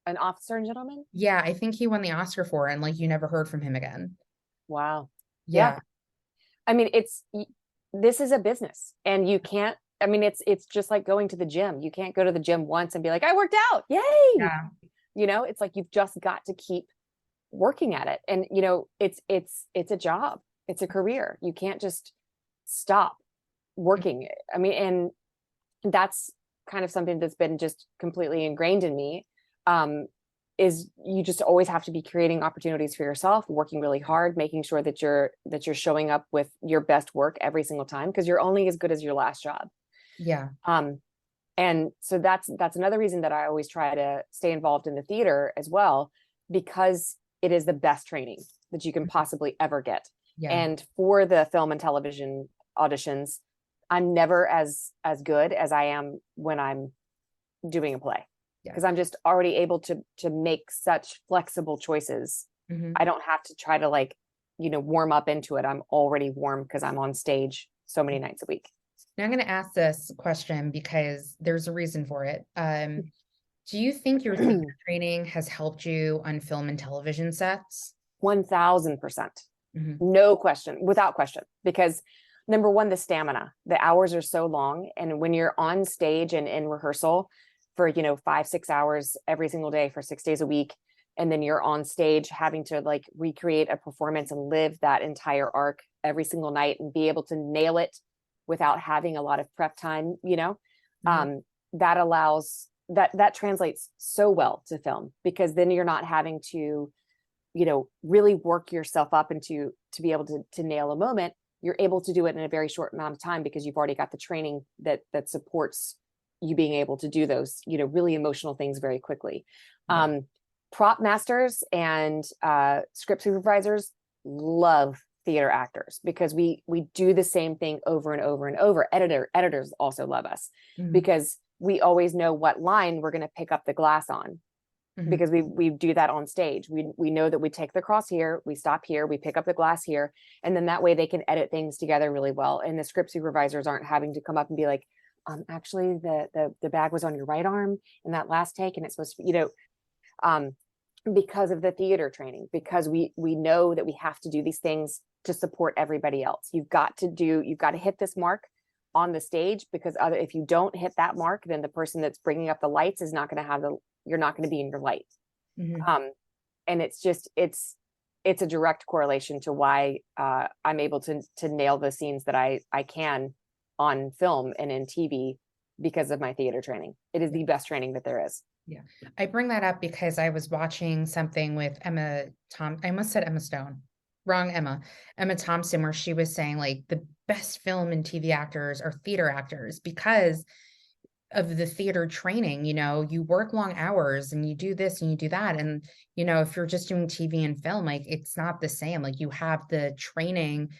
an Officer and Gentleman. Yeah, I think he won the Oscar for it, and like you never heard from him again. Wow. Yeah. Yeah. I mean, this is a business, and you can't, I mean, it's just like going to the gym. You can't go to the gym once and be like, I worked out. Yay. Yeah. You know, it's like you've just got to keep working at it. And you know, it's a job. It's a career. You can't just stop working. I mean, and that's kind of something that's been just completely ingrained in me. Is you just always have to be creating opportunities for yourself, working really hard, making sure that you're showing up with your best work every single time, because you're only as good as your last job. Yeah. And so that's another reason that I always try to stay involved in the theater as well, because it is the best training that you can possibly ever get. Yeah. And for the film and television auditions, I'm never as good as I am when I'm doing a play, because I'm just already able to make such flexible choices. Mm-hmm. I don't have to try to like, you know, warm up into it. I'm already warm because I'm on stage so many nights a week. Now I'm going to ask this question because there's a reason for it. Do you think your theater training has helped you on film and television sets? 1000%. Mm-hmm. No question, without question, because number one, the stamina, the hours are so long. And when you're on stage and in rehearsal for, you know, 5-6 hours every single day for 6 days a week, and then you're on stage having to like recreate a performance and live that entire arc every single night and be able to nail it without having a lot of prep time, you know, that allows that translates so well to film, because then you're not having to, you know, really work yourself up into to be able to nail a moment. You're able to do it in a very short amount of time because you've already got the training that supports you being able to do those, you know, really emotional things very quickly. Prop masters and script supervisors love theater actors because we do the same thing over and over and over. Editors also love us because we always know what line we're going to pick up the glass on, because we do that on stage. We know that we take the cross here, we stop here, we pick up the glass here, and then that way they can edit things together really well. And the script supervisors aren't having to come up and be like, actually the bag was on your right arm in that last take, and it's supposed to be, you know, because of the theater training, because we know that we have to do these things to support everybody else. You've got to hit this mark on the stage, because if you don't hit that mark, then the person that's bringing up the lights is not going to have you're not going to be in your light. And it's a direct correlation to why I'm able to nail the scenes that I can on film and in TV, because of my theater traiing. It is the best training that there is. Yeah. I bring that up because I was watching something with I almost said Emma Stone. Wrong, Emma Thompson, where she was saying like the best film and TV actors are theater actors because of the theater training. You know, you work long hours and you do this and you do that. And, you know, if you're just doing TV and film, like it's not the same. Like you have the training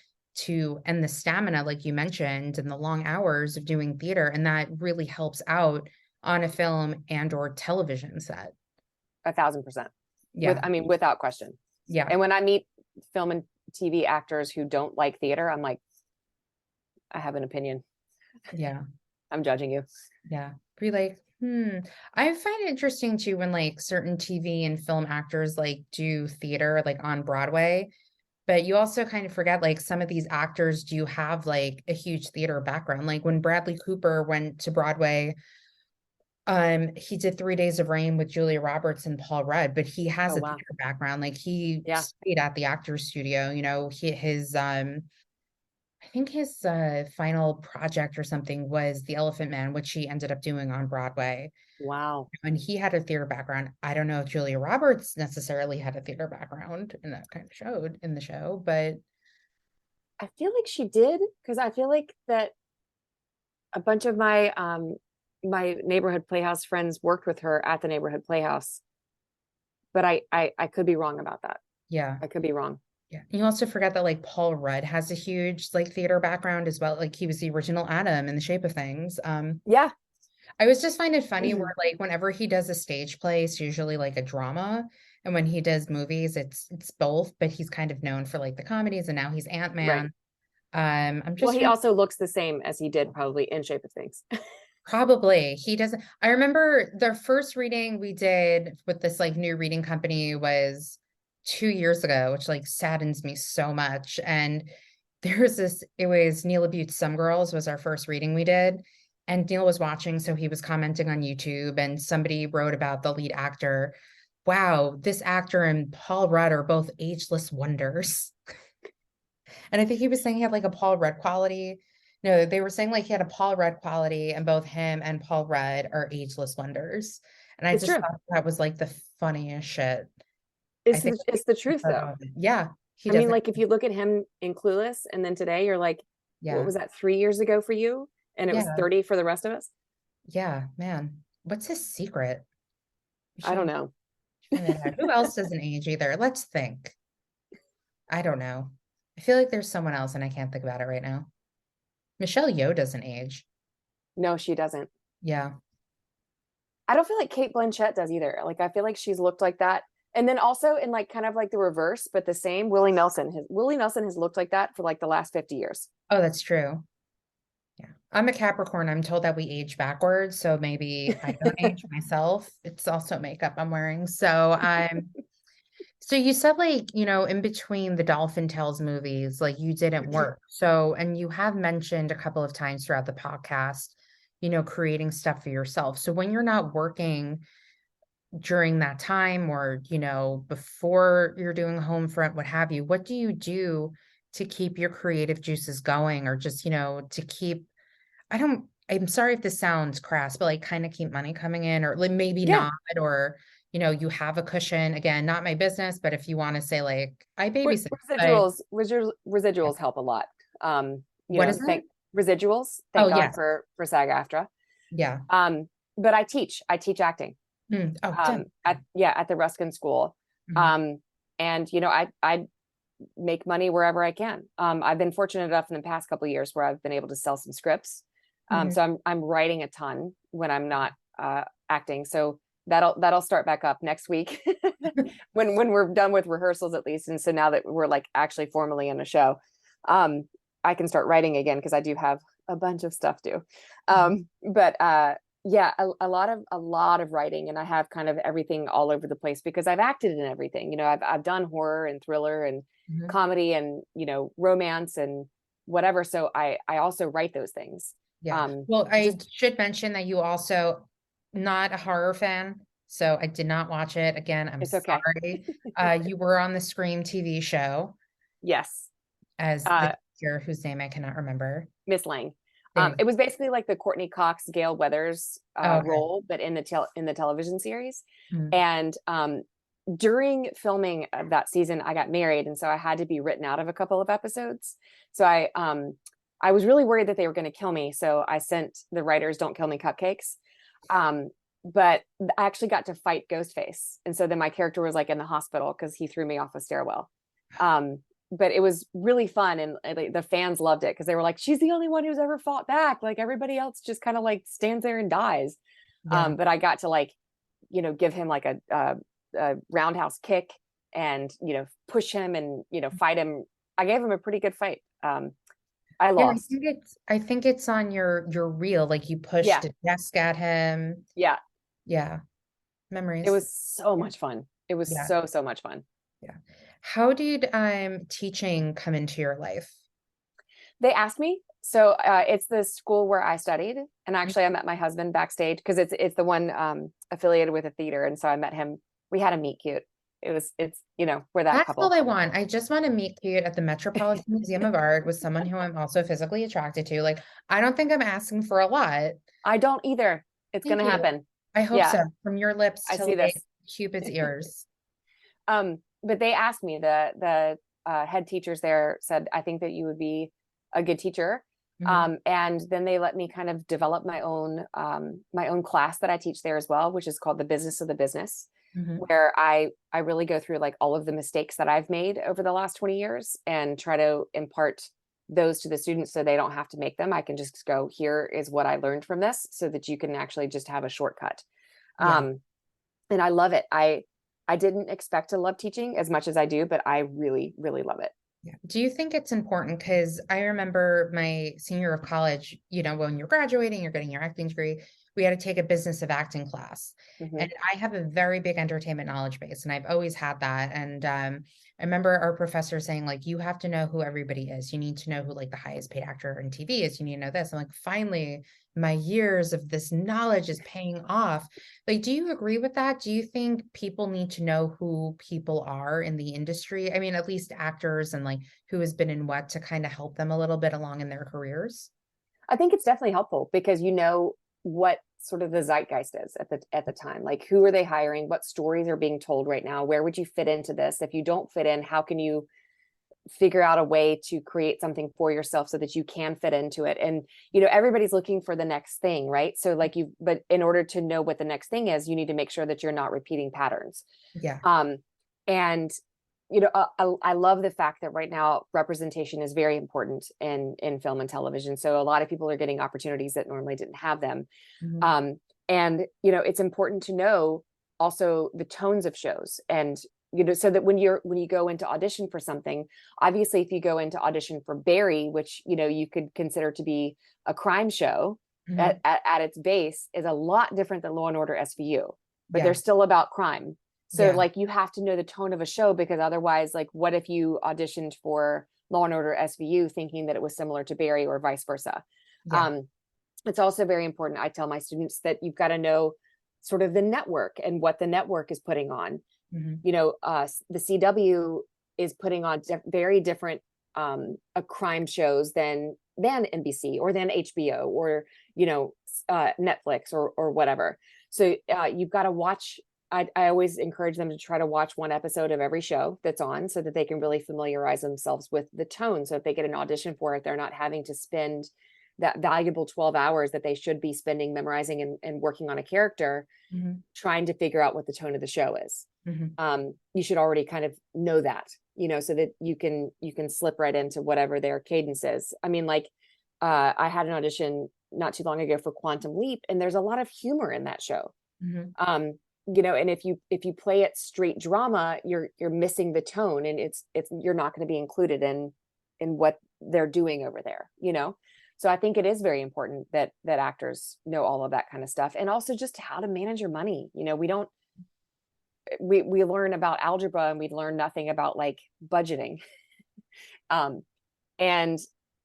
and the stamina, like you mentioned, and the long hours of doing theater. And that really helps out on a film and or television set. 1000%. Yeah. Without question. Yeah. And when I meet film and TV actors who don't like theater, I'm like, I have an opinion. Yeah. I'm judging you. Yeah. Be like, I find it interesting too when like certain TV and film actors like do theater like on Broadway, but you also kind of forget like some of these actors do have like a huge theater background. Like when Bradley Cooper went to Broadway, he did 3 Days of Rain with Julia Roberts and Paul Rudd, but he has a theater background. Like he stayed at the Actors Studio, you know, I think his final project or something was The Elephant Man, which he ended up doing on Broadway. Wow. And he had a theater background. I don't know if Julia Roberts necessarily had a theater background, and that kind of showed in the show, but I feel like she did, because I feel like that a bunch of my my neighborhood playhouse friends worked with her at the neighborhood playhouse, but I could be wrong about that. Yeah, I could be wrong. Yeah. You also forget that like Paul Rudd has a huge like theater background as well. Like he was the original Adam in The Shape of Things. Yeah. I was just find it funny where like whenever he does a stage play, it's usually like a drama. And when he does movies, it's both, but he's kind of known for like the comedies, and now he's Ant-Man. Right. He also looks the same as he did probably in Shape of Things. Probably. He doesn't. I remember the first reading we did with this like new reading company was 2 years ago, which like saddens me so much. And it was Neil Abute's Some Girls was our first reading we did. And Neil was watching, so he was commenting on YouTube, and somebody wrote about the lead actor. Wow, this actor and Paul Rudd are both ageless wonders. And I think he was saying he had like a Paul Rudd quality. No, they were saying like he had a Paul Rudd quality, and both him and Paul Rudd are ageless wonders. And I It's just true. thought that was like the funniest shit. I think It's the truth though. yeah, he I mean, doesn't. like if you look at him in Clueless and then today you're like, what Yeah, was that 3 years ago for you? And it was yeah, 30 for the rest of us. yeah, man. What's his secret? We I don't should know. find that out. Who else doesn't age either? Let's think. I don't know. I feel like there's someone else and I can't think about it right now. Michelle Yeoh doesn't age. No, she doesn't. Yeah. I don't feel like Kate Blanchett does either. Like I feel like she's looked like that. And then also in like kind of like the reverse, but the same, Willie Nelson has looked like that for like the last 50 years. Oh, that's true. Yeah. I'm a Capricorn. I'm told that we age backwards, so maybe I don't age myself. It's also makeup I'm wearing. So you said like, in between the Dolphin Tales movies, like you didn't work. So, and you have mentioned a couple of times throughout the podcast, creating stuff for yourself. So when you're not working during that time or, before you're doing home front, what have you, what do you do to keep your creative juices going or just, to keep, I'm sorry if this sounds crass, but like kind of keep money coming in or like maybe Yeah. not, or, you have a cushion, again, not my business, but if you want to say like, I babysit, but yeah. Residuals help a lot. What is that? Thank residuals. Oh, Thank God yes. for SAG-AFTRA. Yeah. But I teach acting. Oh, damn. At the Ruskin School. Mhm. And I make money wherever I can. I've been fortunate enough in the past couple of years where I've been able to sell some scripts. Mhm. So I'm writing a ton when I'm not acting. So that'll start back up next week when we're done with rehearsals at least. And so now that we're like actually formally in a show, I can start writing again because I do have a bunch of stuff due. But yeah, a lot of writing, and I have kind of everything all over the place because I've acted in everything. I've done horror and thriller and Mhm. comedy and romance and whatever. So I also write those things. Yeah. Well, I Just should mention that you also not a horror fan, so I did not watch it. Again, I'm it's okay. sorry. You were on the Scream TV show Yes, as the teacher whose name I cannot remember. Miss Lang. Thank It was basically like the Courtney Cox, Gail Weathers Oh, okay. role, but in the television series. Mhm. And during filming of that season, I got married, and so I had to be written out of a couple of episodes. So I was really worried that they were going to kill me. So I sent the writers "Don't kill me" cupcakes. But I actually got to fight Ghostface, and so then my character was like in the hospital because he threw me off a stairwell. But it was really fun, and the fans loved it because they were like, she's the only one who's ever fought back, like everybody else just kind of like stands there and dies. Yeah. But I got to like give him like a roundhouse kick and push him and fight him. I gave him a pretty good fight. I Yeah, lost. I think it's on your reel, like you Yeah, pushed a desk at him. yeah, Yeah. it Memories. was so much fun. It was Yeah. so much fun. Yeah. How did teaching come into your life? They asked me. So it's the school where I studied, and actually I met my husband backstage because it's the one affiliated with a theater, and so I met him. We had a meet cute. It's we're that That's all couple. I want. I just want to meet cute at the Metropolitan Museum of Art with someone who I'm also physically attracted to. Like, I don't think I'm asking for a lot. I don't either. It's Thank gonna you. happen. I hope Yeah, so. From your lips I to see like this. Cupid's ears. But they asked me, the head teachers there said, I think that you would be a good teacher. Mhm. And then they let me kind of develop my own class that I teach there as well, which is called the Business of the Business, Mhm. where I really go through like all of the mistakes that I've made over the last 20 years and try to impart those to the students so they don't have to make them. I can just go, here is what I learned from this, so that you can actually just have a shortcut. Yeah. And I love it. I didn't expect to love teaching as much as I do, but I really, really love it. Yeah. Do you think it's important? Because I remember my senior year of college, when you're graduating, you're getting your acting degree. we had to take a business of acting class. Mm-hmm. And I have a very big entertainment knowledge base, and I've always had that. And I remember our professor saying, like, you have to know who everybody is. You need to know who like the highest paid actor in TV is. You need to know this. I'm like, finally, my years of this knowledge is paying off. Like, do you agree with that? Do you think people need to know who people are in the industry? I mean, at least actors, and like who has been in what, to kind of help them a little bit along in their careers? I think it's definitely helpful because you know what sort of the zeitgeist is at the time. Like, who are they hiring? What stories are being told right now? Where would you fit into this? If you don't fit in, how can you figure out a way to create something for yourself so that you can fit into it? And you know, everybody's looking for the next thing, right? So like but in order to know what the next thing is, you need to make sure that you're not repeating patterns. Yeah. And you know, I love the fact that right now representation is very important in film and television. So a lot of people are getting opportunities that normally didn't have them. Mm-hmm. And you know, it's important to know also the tones of shows, and you know, so that when you go into audition for something, obviously if you go into audition for Barry, which you know you could consider to be a crime show Mm-hmm. at its base, is a lot different than Law and Order SVU, but they're Yeah. still about crime. So Yeah. like you have to know the tone of a show, because otherwise, like, what if you auditioned for Law and Order SVU thinking that it was similar to Barry, or vice versa? Yeah. Um, it's also very important. I tell my students that you've got to know sort of the network and what the network is putting on. Mm-hmm. You know, the CW is putting on very different crime shows than NBC or than HBO or, you know, Netflix or whatever. So you've got to watch. I always encourage them to try to watch one episode of every show that's on so that they can really familiarize themselves with the tone. So if they get an audition for it, they're not having to spend that valuable 12 hours that they should be spending memorizing and working on a character, Mm-hmm. trying to figure out what the tone of the show is. Mm-hmm. You should already kind of know that, you know, so that you can slip right into whatever their cadence is. I mean, like, I had an audition not too long ago for Quantum Leap, and there's a lot of humor in that show. Mm-hmm. You know, and if you play it straight drama, you're missing the tone, and it's you're not going to be included in what they're doing over there, you know. So I think it is very important that actors know all of that kind of stuff, and also just how to manage your money. You know, we learn about algebra and we learn nothing about like budgeting. And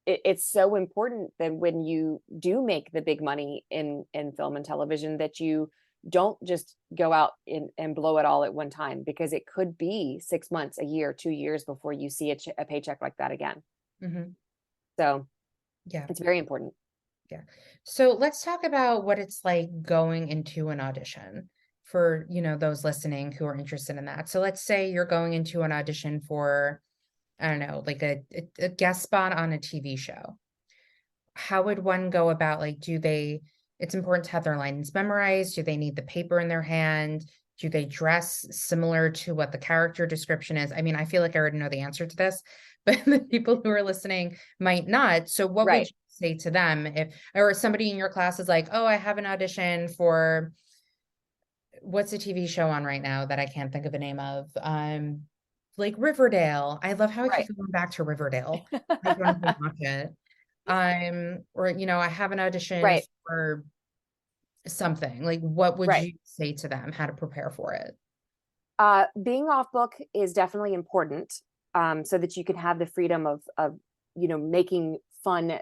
it's so important that when you do make the big money in film and television, that you don't just go out and blow it all at one time, because it could be 6 months, a year, 2 years before you see a paycheck like that again. Mm-hmm. So Yeah. it's very important. Yeah. So let's talk about what it's like going into an audition for, you know, those listening who are interested in that. So let's say you're going into an audition for, I don't know, like a guest spot on a TV show. How would one go about, like, it's important to have their lines memorized. Do they need the paper in their hand? Do they dress similar to what the character description is? I mean, I feel like I already know the answer to this, but the people who are listening might not. So what would Right. you say to them or somebody in your class is like, oh, I have an audition for, what's a TV show on right now that I can't think of the name of? Like Riverdale. I love how I Right. keep going back to Riverdale. I don't even watch it. Or, you know, I have an audition Right. for something. Like, what would Right. you say to them, how to prepare for it? Being off book is definitely important, so that you can have the freedom of you know, making fun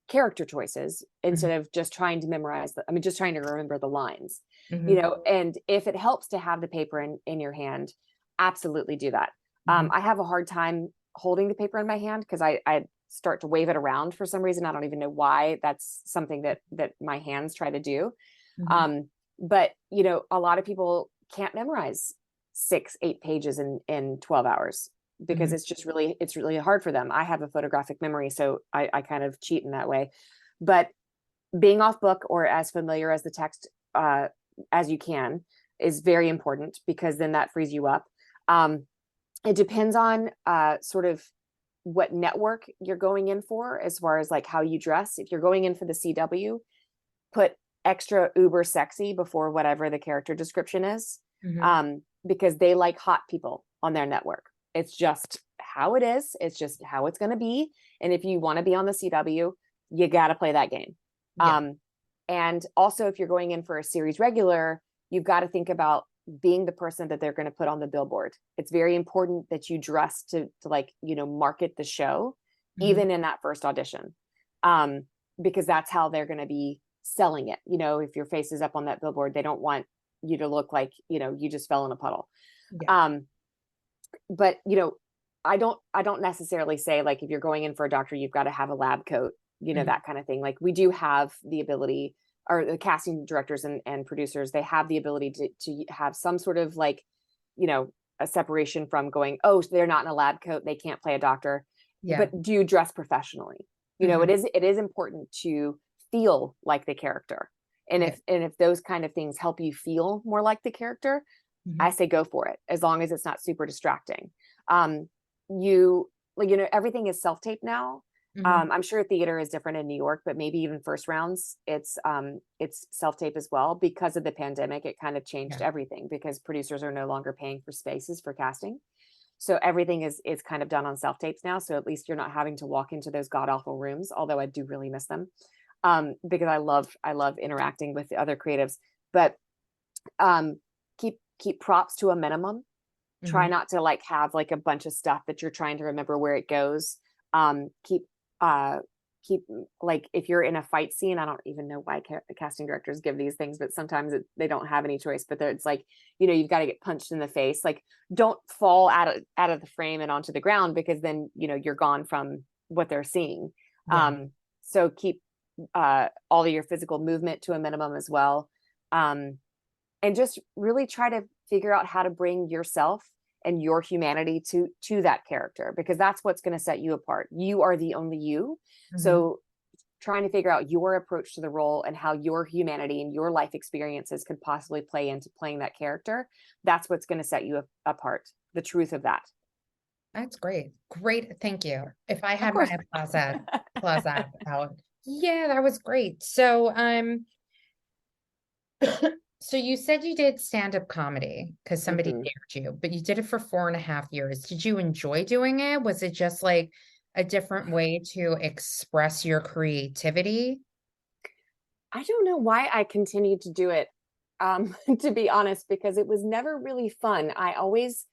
character choices instead Mhm. of just trying to memorize just trying to remember the lines, you Mhm. know. And if it helps to have the paper in your hand, absolutely do that. Mhm. I have a hard time holding the paper in my hand because I start to wave it around for some reason. I don't even know why. That's something that my hands try to do. Mhm. um but you know, a lot of people can't memorize 6-8 pages in 12 hours, because Mhm. it's really hard for them. I have a photographic memory, so I kind of cheat in that way. But being off book or as familiar as the text as you can is very important, because then that frees you up. It depends on sort of what network you're going in for, as far as like how you dress. If you're going in for the CW, put extra uber sexy before whatever the character description is, Mhm. because they like hot people on their network. It's just how it is. It's just how it's going to be. And if you want to be on the CW, you got to play that game. Yeah. And also, if you're going in for a series regular, you've got to think about being the person that they're going to put on the billboard. It's very important that you dress to like, market the show, even in that first audition. Because that's how they're going to be selling it. If your face is up on that billboard, they don't want you to look like, you just fell in a puddle. Yeah. But I don't necessarily say like, if you're going in for a doctor, you've got to have a lab coat, that kind of thing. Like, we do have the ability, or the casting directors and producers, they have the ability to have some sort of like, a separation from going, oh, they're not in a lab coat, they can't play a doctor. Yeah. But do you dress professionally? It is important to feel like the character. And if those kind of things help you feel more like the character, I say go for it, as long as it's not super distracting. Everything is self-tape now. I'm sure theater is different in New York, but maybe even first rounds, it's self-tape as well. Because of the pandemic, it kind of changed everything, because producers are no longer paying for spaces for casting. So everything is kind of done on self-tapes now. So at least you're not having to walk into those god awful rooms, although I do really miss them. Because I love interacting with the other creatives. But keep props to a minimum. Try not to like have like a bunch of stuff that you're trying to remember where it goes. Keep like, if you're in a fight scene, I don't even know why casting directors give these things, but sometimes they don't have any choice. But it's like, you've got to get punched in the face. Like, don't fall out of the frame and onto the ground, because then you're gone from what they're seeing. So keep all of your physical movement to a minimum as well, and just really try to figure out how to bring yourself and your humanity to that character, because that's what's going to set you apart. You are the only you. So trying to figure out your approach to the role and how your humanity and your life experiences could possibly play into playing that character, that's what's going to set you apart. The truth of that. That's great. Thank you. If I had course. my applause out. Yeah, that was great. So, so you said you did stand-up comedy because somebody dared you, but you did it for 4.5 years. Did you enjoy doing it? Was it just like a different way to express your creativity? I don't know why I continued to do it, to be honest, because it was never really fun. I always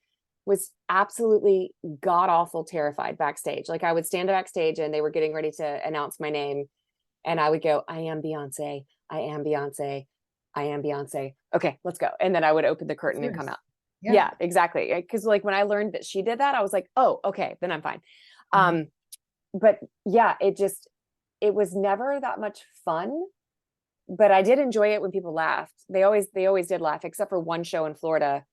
was absolutely god awful terrified backstage. Like, I would stand backstage and they were getting ready to announce my name, and I would go, I am Beyonce. I am Beyonce. I am Beyonce. Okay, let's go. And then I would open the curtain and come out. Yeah, exactly. Because like, when I learned that she did that, I was like, oh, okay, then I'm fine. But yeah, it was never that much fun, but I did enjoy it when people laughed. They always did laugh, except for one show in Florida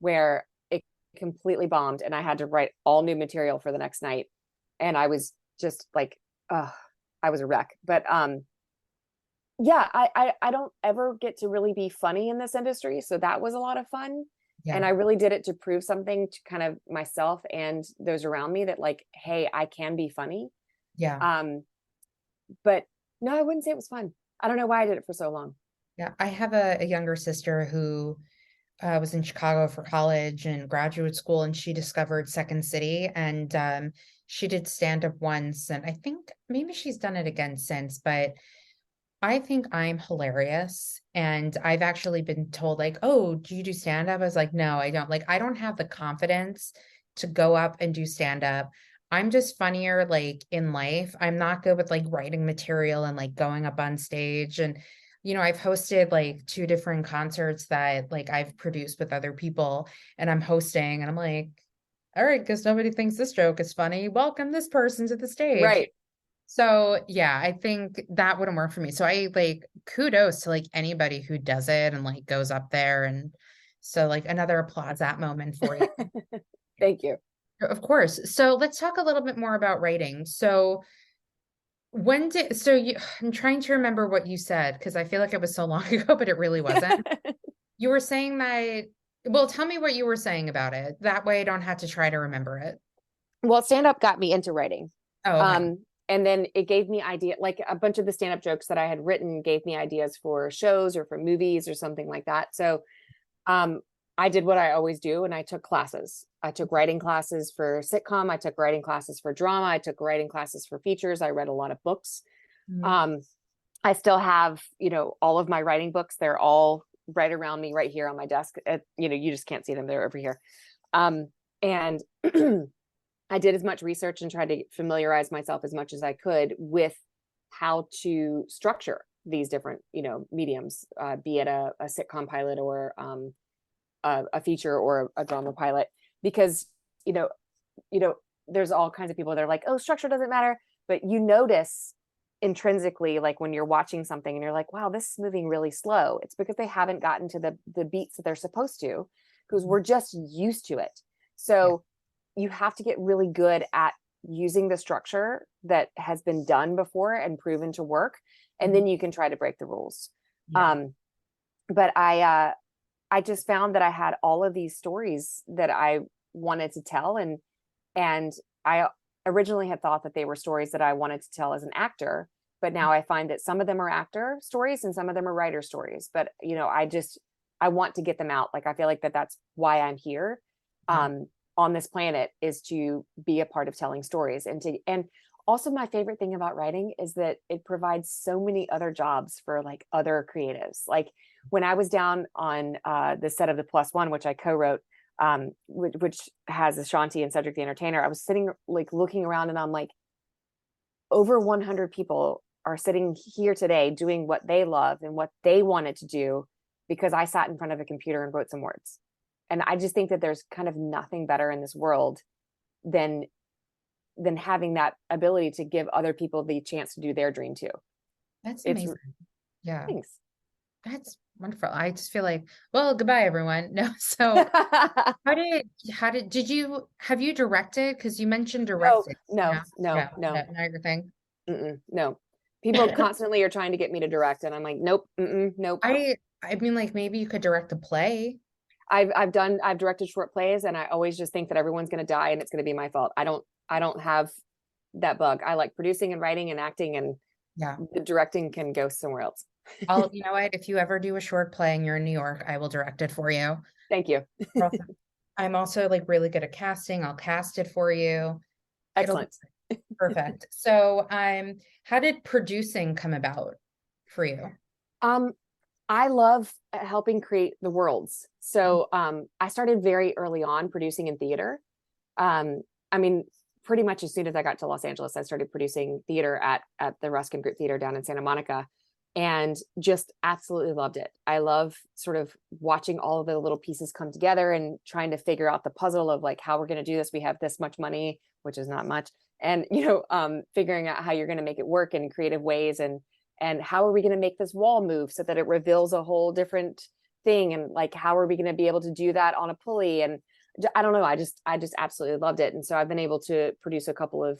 where it completely bombed and I had to write all new material for the next night. And I was just like, I was a wreck. But yeah, I don't ever get to really be funny in this industry. So that was a lot of fun. Yeah. And I really did it to prove something to kind of myself and those around me, that like, hey, I can be funny. Yeah. But no, I wouldn't say it was fun. I don't know why I did it for so long. Yeah. I have a younger sister who was in Chicago for college and graduate school, and she discovered Second City, and she did stand up once. And I think maybe she's done it again since, but I think I'm hilarious. And I've actually been told like, oh, do you do stand up? I was like, no, I don't. Like, I don't have the confidence to go up and do stand up. I'm just funnier like in life. I'm not good with like writing material and like going up on stage. And, I've hosted like 2 different concerts that like I've produced with other people, and I'm hosting, and I'm like, all right, because nobody thinks this joke is funny, welcome this person to the stage. Right. So yeah, I think that wouldn't work for me. So I like kudos to like anybody who does it and like goes up there. And so like another applause that moment for you. Thank you. Of course. So let's talk a little bit more about writing. So I'm trying to remember what you said, because I feel like it was so long ago, but it really wasn't. You were saying that, well, tell me what you were saying about it. That way I don't have to try to remember it. Well, stand-up got me into writing. Oh, okay. And then it gave me like a bunch of the stand-up jokes that I had written gave me ideas for shows or for movies or something like that. So I did what I always do, and I took classes. I took writing classes for sitcom. I took writing classes for drama. I took writing classes for features. I read a lot of books. I still have, all of my writing books. They're all right around me right here on my desk. You just can't see them. They're over here. And I did as much research and tried to familiarize myself as much as I could with how to structure these different, mediums, be it a sitcom pilot or a feature or a drama pilot, because, you know, there's all kinds of people that are like, oh, structure doesn't matter, but you notice intrinsically, like when you're watching something and you're like, wow, this is moving really slow. It's because they haven't gotten to the beats that they're supposed to, because we're just used to it. So you have to get really good at using the structure that has been done before and proven to work, and then you can try to break the rules. But I just found that I had all of these stories that I wanted to tell, and I originally had thought that they were stories that I wanted to tell as an actor, but now I find that some of them are actor stories and some of them are writer stories. But I want to get them out. Like, I feel like that's why I'm here on this planet, is to be a part of telling stories. And also, my favorite thing about writing is that it provides so many other jobs for like other creatives. Like when I was down on the set of The Plus One, which I co-wrote, which has Ashanti and Cedric the Entertainer, I was sitting like looking around and I'm like, over 100 people are sitting here today doing what they love and what they wanted to do because I sat in front of a computer and wrote some words. And I just think that there's kind of nothing better in this world than having that ability to give other people the chance to do their dream too. That's amazing. Thanks. That's wonderful. I just feel like, well, goodbye everyone. No. So have you directed? Because you mentioned directing. No, not your thing. No. People constantly are trying to get me to direct, and I'm like, nope, nope. I mean, like, maybe you could direct a play. I've directed short plays, and I always just think that everyone's going to die and it's going to be my fault. I don't have that bug. I like producing and writing and acting, and the directing can go somewhere else. You know what? If you ever do a short play and you're in New York, I will direct it for you. Thank you. I'm also like really good at casting. I'll cast it for you. Excellent. Perfect. So, how did producing come about for you? I love helping create the worlds. So, I started very early on producing in theater. I mean, pretty much as soon as I got to Los Angeles, I started producing theater at the Ruskin Group Theater down in Santa Monica, and just absolutely loved it. I love sort of watching all of the little pieces come together and trying to figure out the puzzle of like how we're going to do this. We have this much money, which is not much, and figuring out how you're going to make it work in creative ways, and how are we going to make this wall move so that it reveals a whole different thing, and like how are we going to be able to do that on a pulley. And I don't know, I just absolutely loved it. And so I've been able to produce a couple of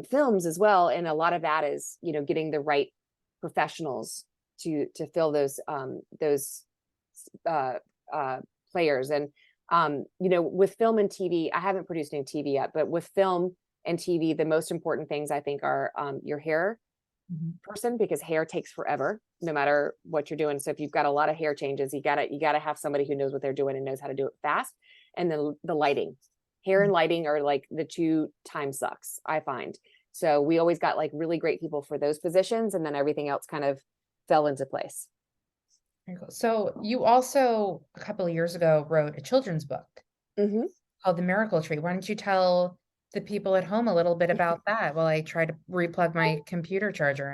films as well, and a lot of that is getting the right professionals to fill those players. And with film and TV, I haven't produced any TV yet, but with film and TV, the most important things I think are your hair person, because hair takes forever no matter what you're doing. So if you've got a lot of hair changes, you gotta have somebody who knows what they're doing and knows how to do it fast. And then the lighting, hair and lighting are like the two time sucks, I find. So we always got like really great people for those positions, and then everything else kind of fell into place. Very cool. So you also a couple of years ago wrote a children's book called The Miracle Tree. Why don't you tell the people at home a little bit about that while I try to replug my computer charger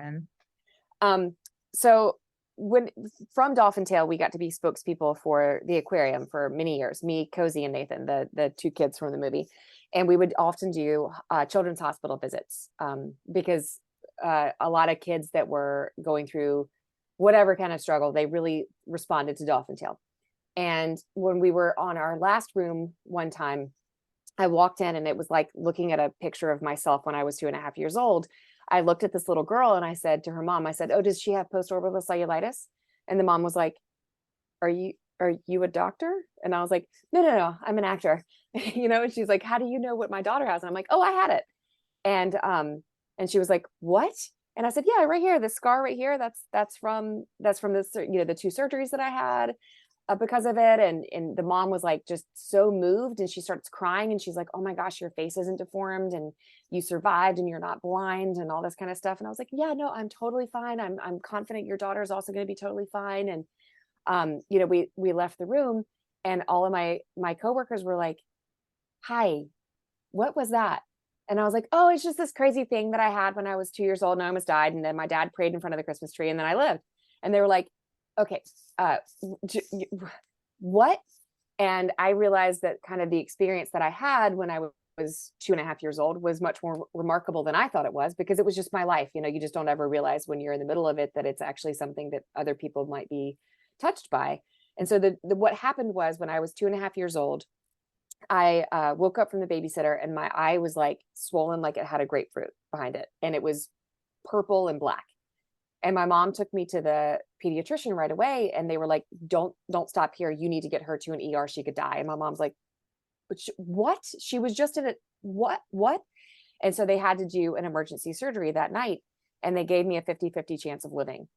in? So from Dolphin Tale, we got to be spokespeople for the aquarium for many years, me, Cozy, and Nathan, the two kids from the movie. And we would often do children's hospital visits because a lot of kids that were going through whatever kind of struggle, they really responded to Dolphin Tale. And when we were on our last room one time, I walked in and it was like looking at a picture of myself when I was 2.5 years old. I looked at this little girl and I said to her mom, I said, oh, does she have post-orbital cellulitis? And the mom was like, are you a doctor? And I was like, no, I'm an actor. And she's like, how do you know what my daughter has? And I'm like, oh, I had it. And she was like, what? And I said, yeah, right here, this scar right here, that's from this, the two surgeries that I had. because of it. And the mom was like just so moved, and she starts crying, and she's like, oh my gosh, your face isn't deformed, and you survived, and you're not blind, and all this kind of stuff. And I was like, yeah, no, I'm totally fine. I'm confident your daughter is also going to be totally fine. And you know, we left the room, and all of my coworkers were like, hi, what was that? And I was like, oh, it's just this crazy thing that I had when I was 2 years old and I almost died. And then my dad prayed in front of the Christmas tree, and then I lived. And they were like, okay, what? And I realized that kind of the experience that I had when I was 2.5 years old was much more remarkable than I thought it was, because it was just my life. You know, you just don't ever realize when you're in the middle of it that it's actually something that other people might be touched by. And so what happened was, when I was 2.5 years old, I woke up from the babysitter, and my eye was like swollen, like it had a grapefruit behind it, and it was purple and black. And my mom took me to the pediatrician right away, and they were like, don't stop here, you need to get her to an ER, she could die. And my mom's like, what? She was just in a what? And so they had to do an emergency surgery that night, and they gave me a 50-50 chance of living.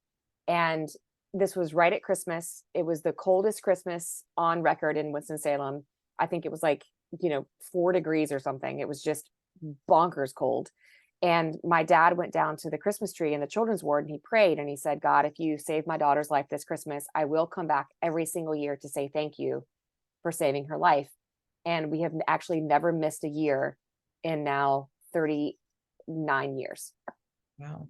And this was right at Christmas. It was the coldest Christmas on record in Winston-Salem. I think it was like, 4 degrees or something. It was just bonkers cold. And my dad went down to the Christmas tree in the children's ward, and he prayed, and he said, God, if you save my daughter's life this Christmas, I will come back every single year to say thank you for saving her life. And we have actually never missed a year in now 39 years. Wow.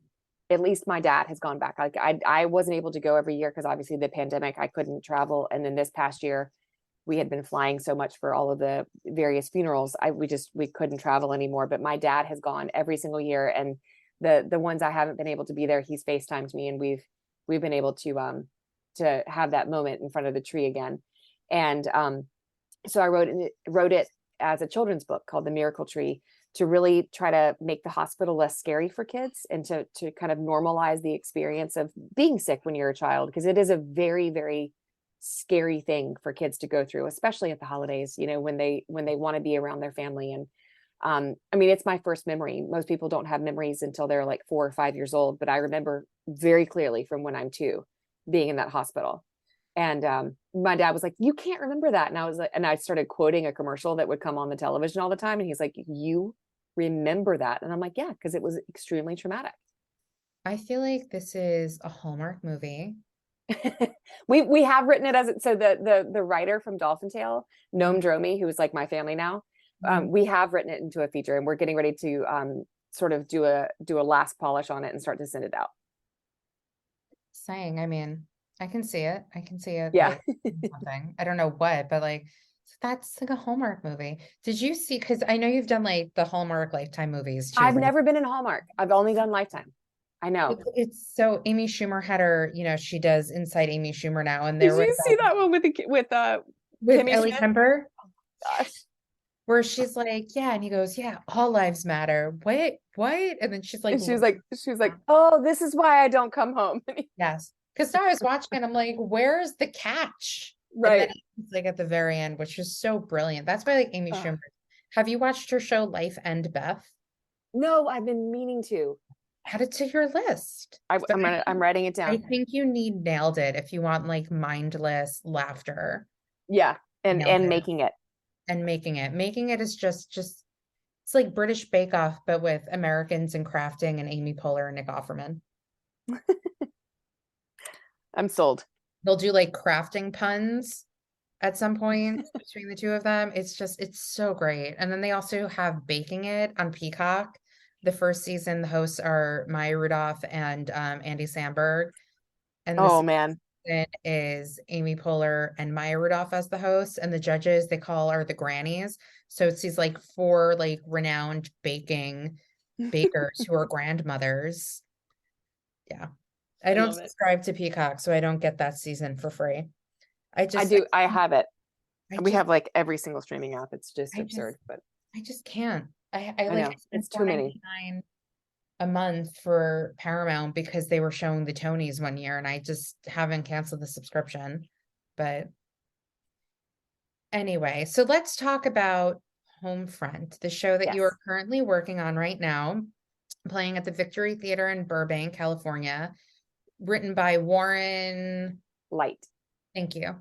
At least my dad has gone back. Like I wasn't able to go every year because obviously the pandemic, I couldn't travel. And then this past year, we had been flying so much for all of the various funerals. We couldn't travel anymore, but my dad has gone every single year. And the ones I haven't been able to be there, he's FaceTimed me, and we've been able to have that moment in front of the tree again. And so I wrote it as a children's book called The Miracle Tree, to really try to make the hospital less scary for kids, and to kind of normalize the experience of being sick when you're a child, because it is a very, very scary thing for kids to go through, especially at the holidays, when they want to be around their family. And I mean, it's my first memory. Most people don't have memories until they're like 4 or 5 years old, but I remember very clearly from when I'm 2 being in that hospital. And my dad was like, you can't remember that. And I was like, and I started quoting a commercial that would come on the television all the time, and he's like, you remember that? And I'm like, yeah, because it was extremely traumatic. I feel like this is a Hallmark movie. we have written it as so the writer from Dolphin Tale, Noam Dromi, who is like my family now, we have written it into a feature, and we're getting ready to sort of do a last polish on it and start to send it out. Saying, I mean, I can see it. Yeah. Like, something. I don't know what, but like, that's like a Hallmark movie. Did you see? Because I know you've done like the Hallmark Lifetime movies too. I've never been in Hallmark. I've only done Lifetime. I know. It's so Amy Schumer had her, she does Inside Amy Schumer now, and Did there was you see that one with Kimmy Ellie Schmidt? Kemper, Gosh. where she's like, yeah, and he goes, yeah, all lives matter. What? And then she's like, And she was like, oh, this is why I don't come home. yes. Because I was watching and I'm like, where's the catch? Right. And then it's like at the very end, which is so brilliant. That's why like Amy Schumer. Have you watched her show Life and Beth? No, I've been meaning to. Add it to your list. I'm writing it down. I think you need Nailed It if you want like mindless laughter. Yeah. And making it. And making it is just it's like British Bake Off, but with Americans and crafting and Amy Poehler and Nick Offerman. I'm sold. They'll do like crafting puns at some point between the two of them. It's so great. And then they also have Baking It on Peacock. The first season, the hosts are Maya Rudolph and Andy Samberg. And the man, season is Amy Poehler and Maya Rudolph as the hosts, and the judges they call are the grannies. So it's these like 4 like renowned bakers who are grandmothers. Yeah. I don't subscribe to Peacock, so I don't get that season for free. I do. I have it. We have like every single streaming app. It's just absurd, but I just can't. I like know. It's too many a month for Paramount because they were showing the Tonys one year, and I just haven't canceled the subscription. But anyway, so let's talk about Homefront, the show that you are currently working on right now, playing at the Victory Theater in Burbank, California. Written by Warren Leight. Thank you.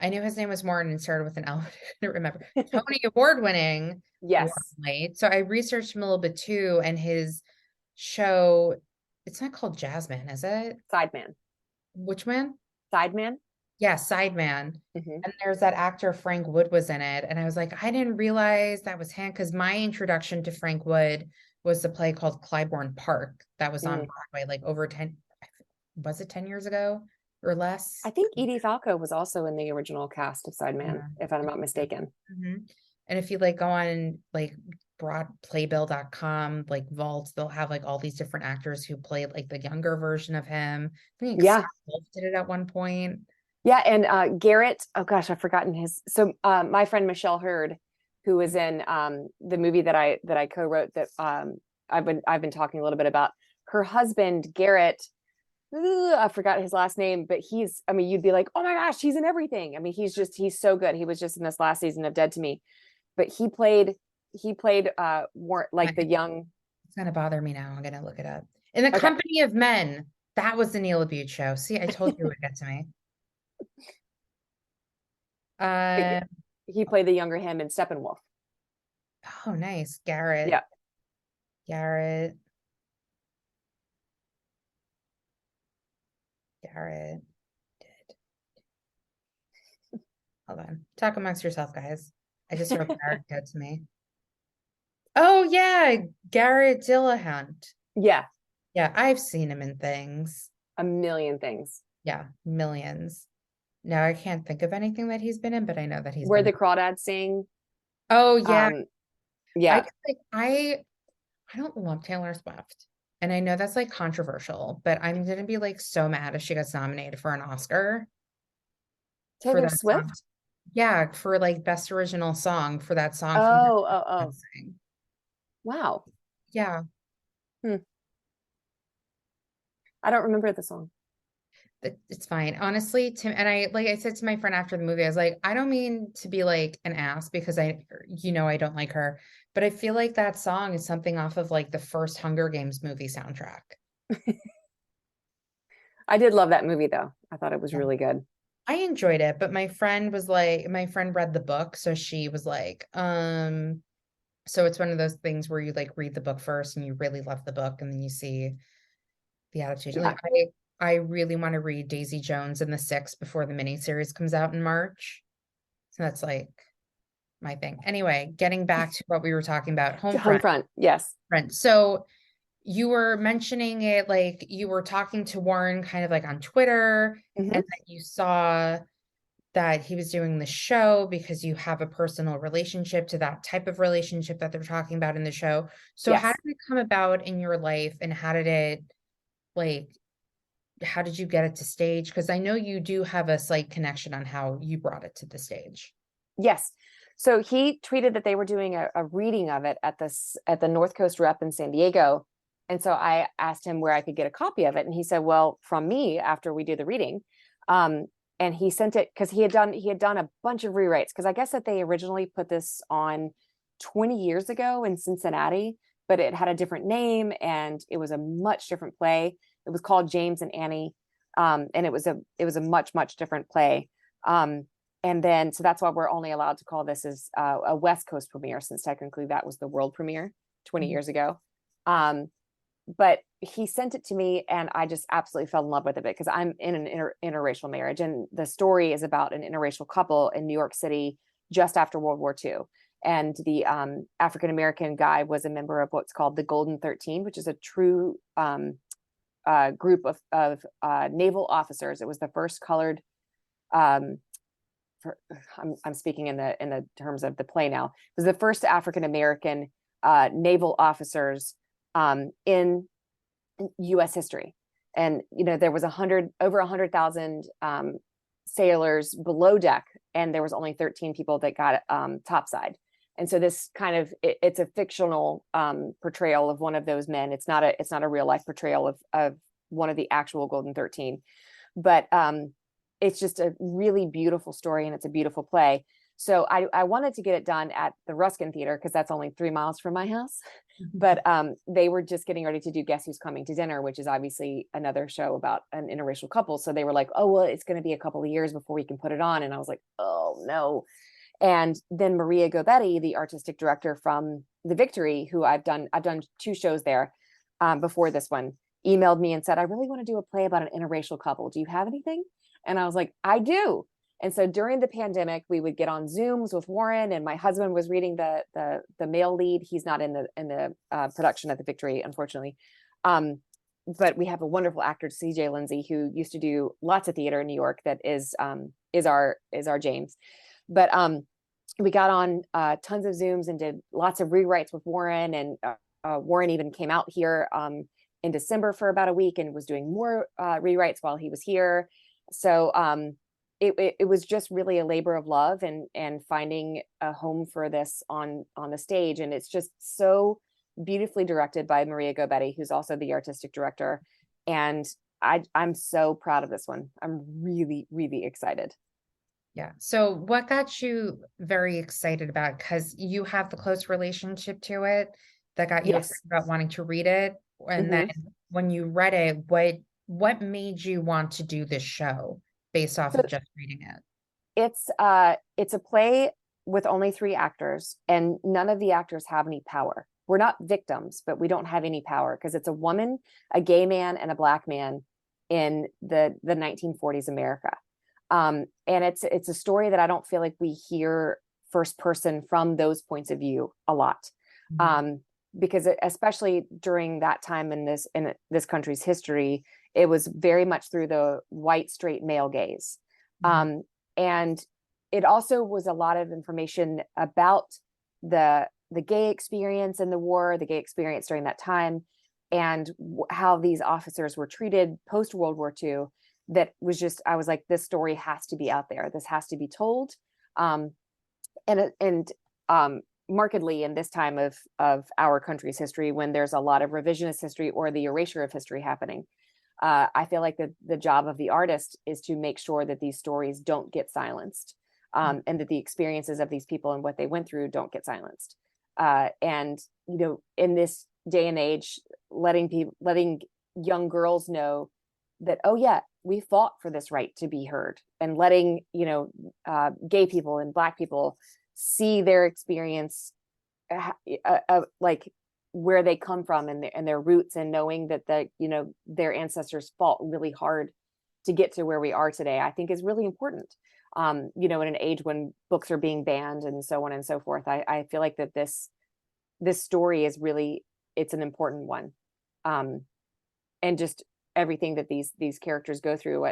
I knew his name was Morton and started with an L. I couldn't remember. Tony Award winning Yes. Leight. So I researched him a little bit too, and his show, it's not called Jasmine, is it? Sideman. Which man? Sideman. Yeah, Sideman. Mm-hmm. And there's that actor Frank Wood was in it. And I was like, I didn't realize that was him because my introduction to Frank Wood was the play called Clybourne Park that was on Broadway like over 10, was it 10 years ago or less? I think Edie Falco was also in the original cast of Sideman, Yeah. if I'm not mistaken. Mm-hmm. And if you like go on like broadplaybill.com, like vaults, they'll have like all these different actors who played like the younger version of him. I think Yeah. Scott did it at one point. Yeah, and Garrett, oh gosh, I've forgotten his. So my friend Michelle Hurd, who was in the movie that I co-wrote that I've been talking a little bit about, her husband Garrett, I forgot his last name, but I mean, you'd be like, oh my gosh, he's in everything. I mean, he's so good. He was just in this last season of Dead to Me, but he played more like the young. It's gonna bother me now. I'm gonna look it up. In the Company of Men. That was the Neil Abute show. See, I told you it would get to me. He played the younger him in Steppenwolf. Oh, nice. Garrett. Yeah. Garrett did. Hold on. Talk amongst yourself, guys. I just wrote Garrett dead to me. Oh yeah, Garrett Dillahunt. Yeah. Yeah, I've seen him in things. A million things. Yeah, millions. Now I can't think of anything that he's been in, but I know that he's Where been the Crawdads Sing. Oh yeah. Yeah. I don't love Taylor Swift. And I know that's like controversial, but I'm gonna be like so mad if she gets nominated for an Oscar. Taylor Swift? Song. Yeah, for like best original song for that song. Oh. Wow. Yeah. I don't remember the song. It's fine. Honestly, Tim, and I like I said to my friend after the movie, I was like, I don't mean to be like an ass because I don't like her, but I feel like that song is something off of like the first Hunger Games movie soundtrack. I did love that movie though. I thought it was really good. I enjoyed it, but my friend read the book, so she was like, so it's one of those things where you like read the book first and you really love the book and then you see the adaptation. Yeah. Like I really want to read Daisy Jones and the Six before the miniseries comes out in March. So that's like my thing. Anyway, getting back to what we were talking about, Homefront. Yes. So you were mentioning it, like you were talking to Warren kind of like on Twitter, and that you saw that he was doing the show because you have a personal relationship to that type of relationship that they're talking about in the show. So how did it come about in your life, and how did you get it to stage? Because I know you do have a slight connection on how you brought it to the stage. Yes. So he tweeted that they were doing a reading of it at the North Coast Rep in San Diego. And so I asked him where I could get a copy of it. And he said, well, from me after we do the reading. And he sent it because he had done a bunch of rewrites, because I guess that they originally put this on 20 years ago in Cincinnati, but it had a different name and it was a much different play. It was called James and Annie. And it was a much, much different play. And then, so that's why we're only allowed to call this as a West Coast premiere, since technically that was the world premiere 20 years ago. But he sent it to me and I just absolutely fell in love with it because I'm in an interracial marriage. And the story is about an interracial couple in New York City just after World War II. And the African-American guy was a member of what's called the Golden 13, which is a true group of naval officers. It was the first colored, I'm speaking in the terms of the play now. It was the first African-American naval officers in U.S. history. And, there was over 100,000 sailors below deck, and there was only 13 people that got topside. And so this kind of, it's a fictional portrayal of one of those men. It's not a real life portrayal of one of the actual Golden 13, but it's just a really beautiful story and it's a beautiful play. So I wanted to get it done at the Ruskin Theater because that's only 3 miles from my house. Mhm. But they were just getting ready to do Guess Who's Coming to Dinner, which is obviously another show about an interracial couple. So they were like, oh, well, it's going to be a couple of years before we can put it on. And I was like, oh, no. And then Maria Gobetti, the artistic director from The Victory, who I've done 2 shows there before this one, emailed me and said, I really want to do a play about an interracial couple. Do you have anything? And I was like, I do. And so during the pandemic, we would get on Zooms with Warren, and my husband was reading the male lead. He's not in the production at The Victory, unfortunately. But we have a wonderful actor, CJ Lindsay, who used to do lots of theater in New York. That is our James. But we got on tons of Zooms and did lots of rewrites with Warren, and Warren even came out here in December for about a week and was doing more rewrites while he was here. So it was just really a labor of love and finding a home for this on the stage. And it's just so beautifully directed by Maria Gobetti, who's also the artistic director. And I'm so proud of this one. I'm really, really excited. Yeah. So what got you very excited about? Because you have the close relationship to it that got you Yes. excited about wanting to read it. And then Mhm. when you read it, what made you want to do this show based off So of just reading it? it's a play with only 3 actors, and none of the actors have any power. We're not victims, but we don't have any power because it's a woman, a gay man, and a Black man in the 1940s America. And it's a story that I don't feel like we hear first person from those points of view a lot. Mhm. Because especially during that time in this country's history, it was very much through the white straight male gaze. Mhm. And it also was a lot of information about the gay experience in the war, the gay experience during that time, and how these officers were treated post World War II. That was just, I was like, this story has to be out there. This has to be told. Um, and markedly in this time of our country's history, when there's a lot of revisionist history or the erasure of history happening, I feel like the job of the artist is to make sure that these stories don't get silenced, and that the experiences of these people and what they went through don't get silenced. And in this day and age, letting young girls know that, oh yeah, we fought for this right to be heard, and letting gay people and Black people see their experience, like where they come from and their roots, and knowing that their ancestors fought really hard to get to where we are today, I think is really important. In an age when books are being banned and so on and so forth, I feel like that this story is really, it's an important one. And just everything that these characters go through.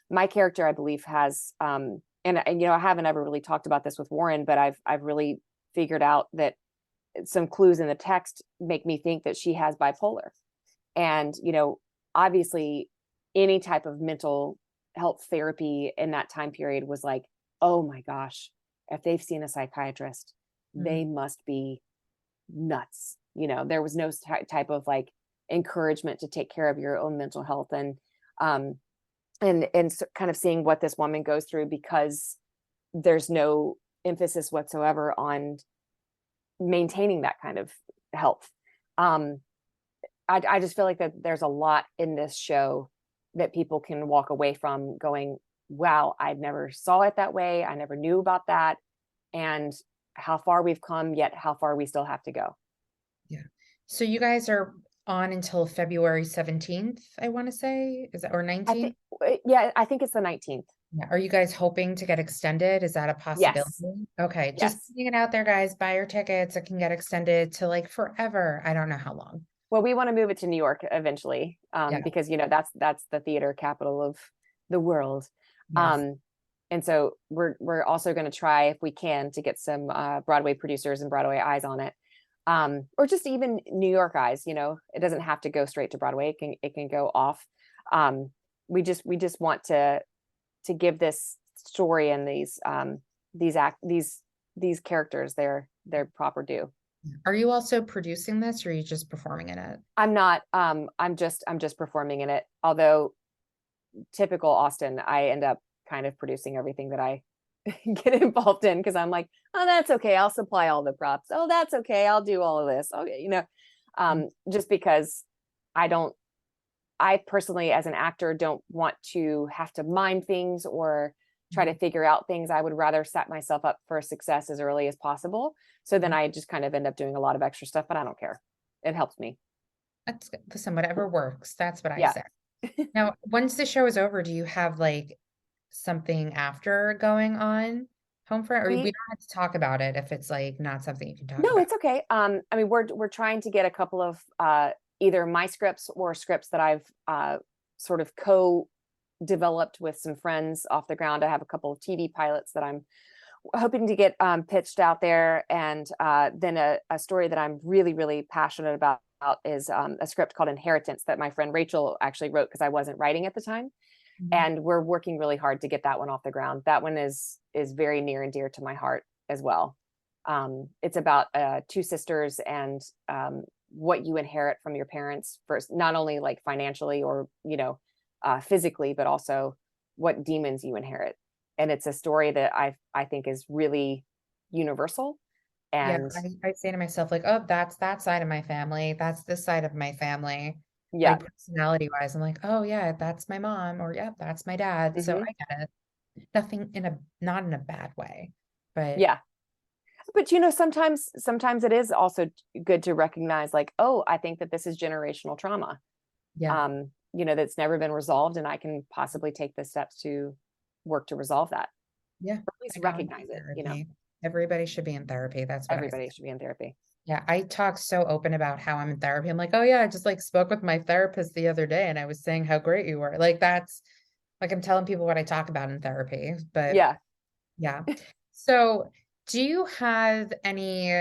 My character, I believe, has and I haven't ever really talked about this with Warren, but I've really figured out that some clues in the text make me think that she has bipolar. And obviously any type of mental health therapy in that time period was like, oh my gosh, if they've seen a psychiatrist, Mhm. they must be nuts. There was no type of like encouragement to take care of your own mental health. And so kind of seeing what this woman goes through, because there's no emphasis whatsoever on maintaining that kind of health. um I just feel like that there's a lot in this show that people can walk away from going, wow, I never saw it that way, I never knew about that, and how far we've come, yet how far we still have to go. Yeah. So you guys are on until February 17th, I want to say. Is that, or I 19th? think, yeah, I think it's the 19th. Yeah. Are you guys hoping to get extended? Is that a Yes. possibility? Okay. Just Yes. putting it out there, guys. Buy your tickets. It can get extended to like forever. I don't know how long. Well, we want to move it to New York eventually, Yeah. because that's the theater capital of the world. Yes. Um, and so we're also going to try, if we can, to get some Broadway producers and Broadway eyes on it, or just even New York eyes. It doesn't have to go straight to Broadway. It can go off. Um, we just want to give this story and these characters their proper due. Are you also producing this or are you just performing in it? I'm not. I'm just performing in it. Although typical Austin, I end up kind of producing everything that I get involved in, because I'm like, oh, that's okay, I'll supply all the props. Oh, that's okay, I'll do all of this. Okay, just because I don't, I personally, as an actor, don't want to have to mime things or try to figure out things. I would rather set myself up for success as early as possible. So then I just kind of end up doing a lot of extra stuff, but I don't care. It helps me. That's good. Listen, whatever works. That's what I Yeah. say. Now, once the show is over, do you have like something after going on Homefront, or we We don't have to talk about it if it's like not something you can talk No, about? it's okay. I mean, we're trying to get a couple of either my scripts or scripts that I've sort of co-developed with some friends off the ground. I have a couple of TV pilots that I'm hoping to get pitched out there, and then a story that I'm really, really passionate about is a script called Inheritance that my friend Rachel actually wrote because I wasn't writing at the time, and we're working really hard to get that one off the ground. That one is very near and dear to my heart as well. It's about two sisters and what you inherit from your parents first, not only like financially or physically, but also what demons you inherit. And it's a story that I think is really universal. Yeah, And I say to myself, like, oh, that's that side of my family. That's this side of my family. yeah. Like personality wise, I'm like, oh yeah, that's my mom, or yeah, that's my dad. So Hmm. I get it. Nothing not in a bad way, but Yeah. But sometimes it is also good to recognize, like, oh, I think that this is generational trauma. yeah, That's never been resolved, and I can possibly take the steps to work to resolve that. yeah. Or at least Acknowledging recognize it. therapy. Everybody should be in therapy. That's what I say. Everybody should be in therapy. Yeah, I talk so open about how I'm in therapy. I'm like, oh yeah, I just like spoke with my therapist the other day and I was saying how great you were. Like that's like I'm telling people what I talk about in therapy. But Yeah. yeah. So do you have any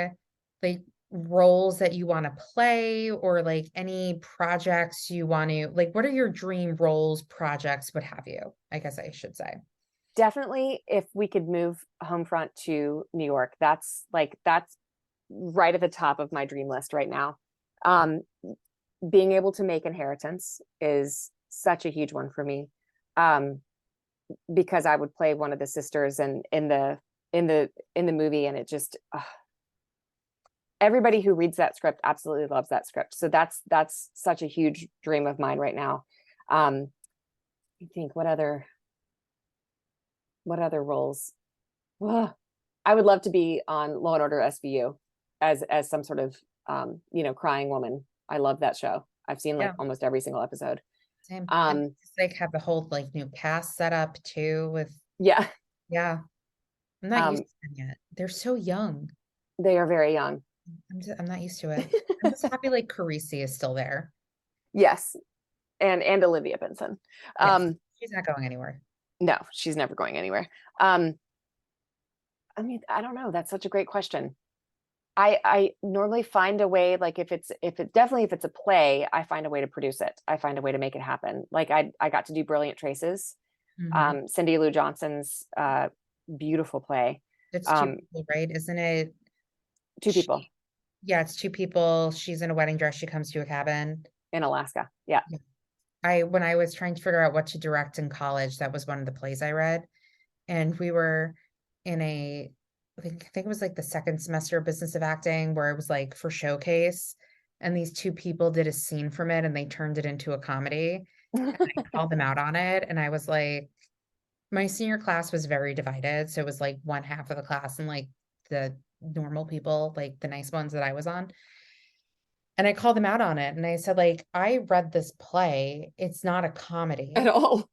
like roles that you want to play or like any projects you want to like what are your dream roles, projects, what have you? I guess I should say. Definitely, if we could move Homefront to New York, that's right at the top of my dream list right now. Um, Being able to make Inheritance is such a huge one for me. Um, because I would play one of the sisters and in the movie, and it just everybody who reads that script absolutely loves that script. So that's such a huge dream of mine right now. I think what other roles? Ugh. I would love to be on Law and Order SVU as some sort of crying woman. I love that show. I've seen like Yeah, almost every single episode. same. And Um, just like have the whole like new cast set up too with yeah, yeah. I'm not used um, to them yet. They're so young. they are very young. I'm not used to it. I'm just happy like Carisi is still there. Yes, and Olivia Benson. Yes, Um, she's not going anywhere. no, she's never going anywhere. Um, I mean, I don't know. That's such a great question. I normally find a way, like if it's a play, I find a way to produce it. I find a way to make it happen. Like I got to do Brilliant Traces, Mhm. Cindy Lou Johnson's beautiful play. It's two Um, people, right? Isn't it? Two people She, yeah, it's two people. She's in a wedding dress. She comes to a cabin. in Alaska. Yeah. Yeah. When I was trying to figure out what to direct in college, that was one of the plays I read. And we were in I think it was like the second semester of business of acting where it was like for showcase. And these two people did a scene from it and they turned it into a comedy. And I called them out on it. And I was like, my senior class was very divided. So it was like one half of the class and like the normal people, like the nice ones that I was on. And I called them out on it. And I said, like, I read this play. It's not a At comedy. all.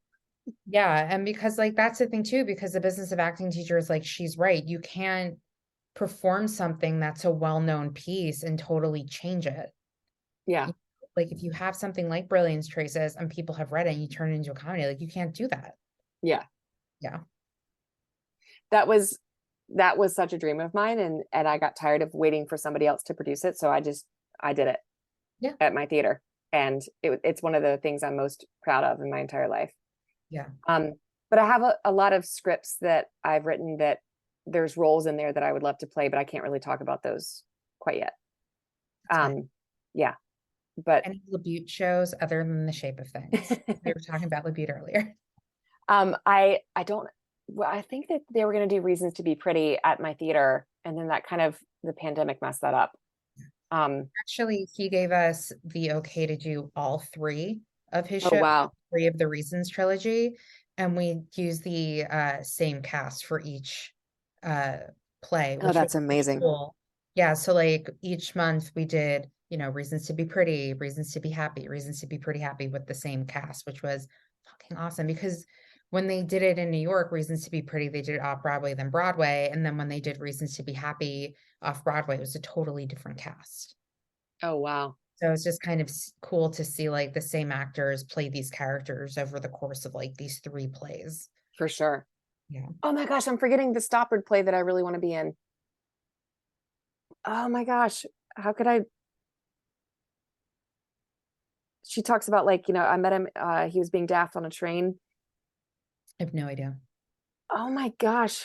Yeah. And because like that's the thing too, because the business of acting teacher is like, she's right. You can't perform something that's a well-known piece and totally change it. Yeah. Like if you have something like Brilliance Traces and people have read it and you turn it into a comedy, like you can't do that. Yeah. Yeah. That was such a dream of mine, and I got tired of waiting for somebody else to produce it, so I did it Yeah. at my theater, and it's one of the things I'm most proud of in my entire life. Yeah. But I have a lot of scripts that I've written that there's roles in there that I would love to play, but I can't really talk about those quite yet. That's fine. Yeah, but Any Labute shows other than The Shape of Things? We were talking about Labute earlier. I don't. well, I think that they were going to do Reasons to Be Pretty at my theater, and then that kind of the pandemic messed that up. Actually, he gave us the okay to do all three of his Oh show, wow. three of the Reasons trilogy, and we used the same cast for each uh play, Oh, which was that's amazing. cool. Yeah, so like each month we did, Reasons to Be Pretty, Reasons to Be Happy, Reasons to Be Pretty Happy with the same cast, which was fucking awesome because when they did it in New York, Reasons to Be Pretty, they did it off Broadway, then Broadway, and then when they did Reasons to Be Happy off Broadway, it was a totally different cast. Oh wow. So it's just kind of cool to see like the same actors play these characters over the course of like these three plays. For sure. Yeah. Oh my gosh, I'm forgetting the Stoppard play that I really want to be in. Oh my gosh, how could I? She talks about like, I met him, he was being daft on a train. I have no idea. Oh my gosh.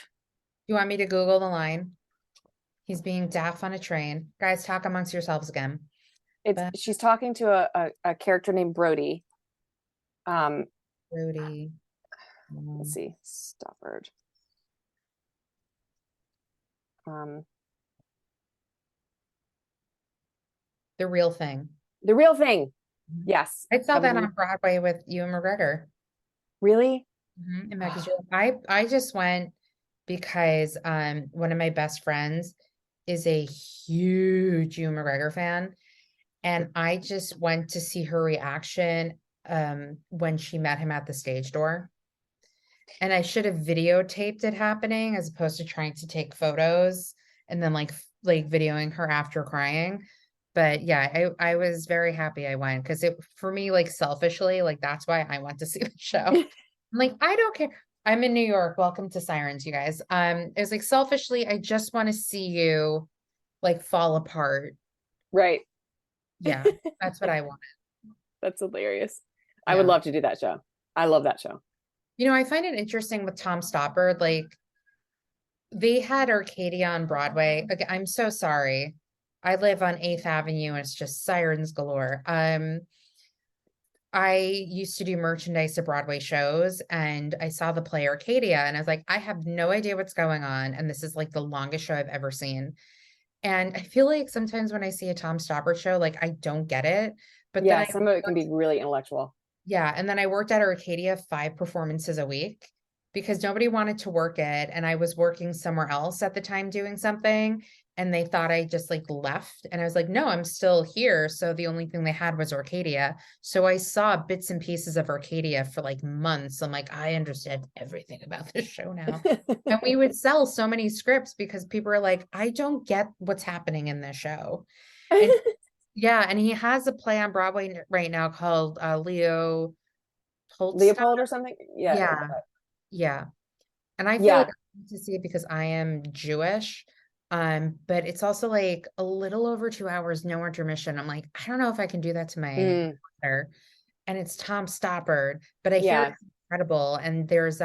You want me to Google the line? He's being daft on a train. Guys, talk amongst yourselves again. But She's talking to a character named Brody. Um, Rudy. let's see, Stoppard. Um, The Real Thing. The Real Thing. Mhm. Yes. I saw I would that on Broadway with Ewan McGregor. really. In Maggie's Room. I just went because one of my best friends is a huge Ewan McGregor fan. And I just went to see her reaction when she met him at the stage door. And I should have videotaped it happening as opposed to trying to take photos and then like videoing her after crying. But yeah, I was very happy I went because it for me, like selfishly, like that's why I went to see the show. I'm like, I don't care. I'm in New York. Welcome to Sirens, you guys. It was like selfishly, I just want to see you like fall apart. Right. Yeah, that's what I want. That's hilarious. I would Yeah. love to do that show. I love that show. I find it interesting with Tom Stoppard, like they had Arcadia on Broadway. Okay, I'm so sorry. I live on 8th Avenue and it's just sirens galore. I used to do merchandise at Broadway shows and I saw the play Arcadia and I was like, I have no idea what's going on. And this is like the longest show I've ever seen. And I feel like sometimes when I see a Tom Stoppard show, like I don't get it. But then Yeah, some of it can be really intellectual. yeah. And then I worked at Arcadia 5 performances a week because nobody wanted to work it. And I was working somewhere else at the time doing something. And they thought I just like left. And I was like, no, I'm still here. So the only thing they had was Arcadia. So I saw bits and pieces of Arcadia for like months. I'm like, I understand everything about this show now. And we would sell so many scripts because people are like, I don't get what's happening in this show. And yeah, and he has a play on Broadway right now called Leo Tolstoy. Leopold or something. Yeah. Yeah, yeah. And I feel like Yeah. I need to see it because I am Jewish. But it's also like a little over 2 hours, no intermission. I'm like, I don't know if I can do that to my Mm, daughter. And it's Tom Stoppard, but I hear yeah. it's incredible. And there's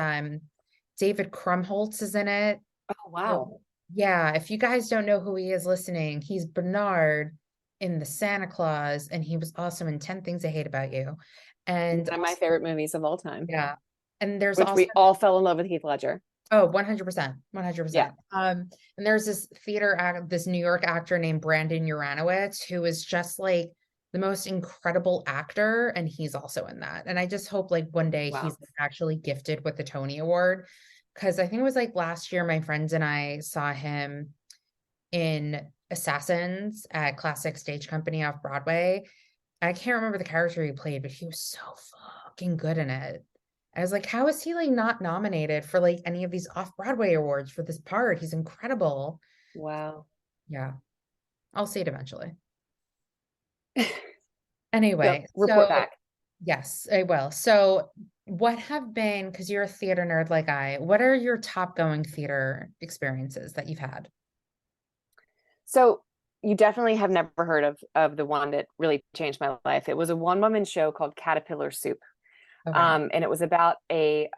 David Krumholtz is in it. Oh wow. So, yeah, if you guys don't know who he is listening, he's Bernard in The Santa Claus, and he was awesome in 10 Things I Hate About You. And One of my favorite movies of all time, yeah, and there's which also we all fell in love with Heath Ledger. oh 100%, Yeah. 100%. And there's this this New York actor named Brandon Uranowitz who is just like the most incredible actor, and he's also in that. And I just hope like one day Wow. he's actually gifted with the Tony Award because I think it was like last year my friends and I saw him in Assassins at Classic Stage Company off Broadway. I can't remember the character he played, but he was so fucking good in it. I was like, how is he like not nominated for like any of these off-Broadway awards for this part? He's incredible. Wow. Yeah, I'll see it eventually. Yep. Anyway, Report so back. yes, I will. So what have been, because you're a theater nerd like what are your top going theater experiences that you've had? So you definitely have never heard of the one that really changed my life. It was a one-woman show called Caterpillar Soup. Okay. And it was about a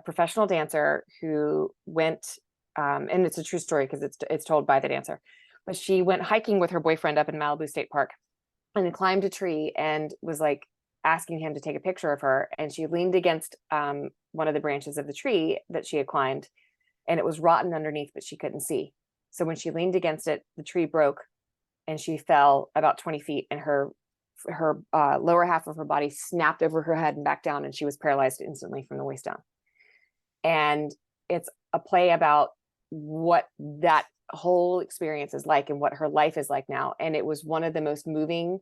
professional dancer who went, and it's a true story because it's told by the dancer, but she went hiking with her boyfriend up in Malibu State Park and climbed a tree and was like asking him to take a picture of her, and she leaned against one of the branches of the tree that she had climbed, and it was rotten underneath, but she couldn't see. So when she leaned against it, the tree broke and she fell about 20 feet, and her lower half of her body snapped over her head and back down, and she was paralyzed instantly from the waist down. And it's a play about what that whole experience is like and what her life is like now. And it was one of the most moving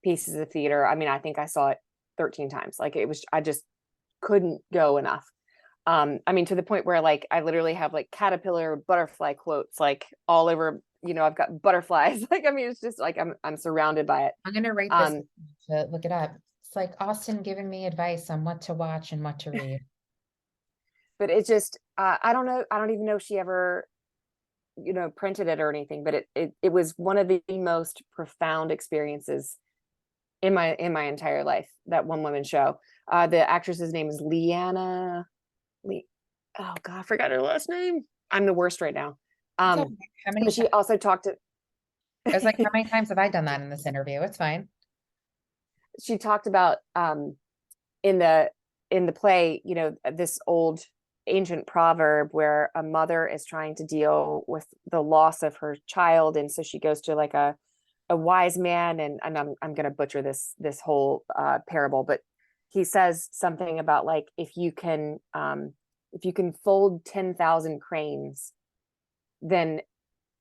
pieces of theater. I mean, I think I saw it 13 times. Like, it was, I just couldn't go enough. I mean, to the point where like I literally have like caterpillar butterfly quotes like all over, I've got butterflies. Like, I mean, it's just like I'm surrounded by it. I'm gonna write this to look it up. It's like Austin giving me advice on what to watch and what to read. But it just I don't know, I don't even know if she ever printed it or anything, but it was one of the most profound experiences in my entire life, that one woman show. The actress's name is oh god, I forgot her last name. I'm the worst right now. How many She also talked to I was like, how many times have I done that in this interview? It's fine. She talked about in the play, this old ancient proverb where a mother is trying to deal with the loss of her child, and so she goes to like a wise man, and I'm going to butcher this whole parable, but he says something about like, if you can fold 10,000 cranes, then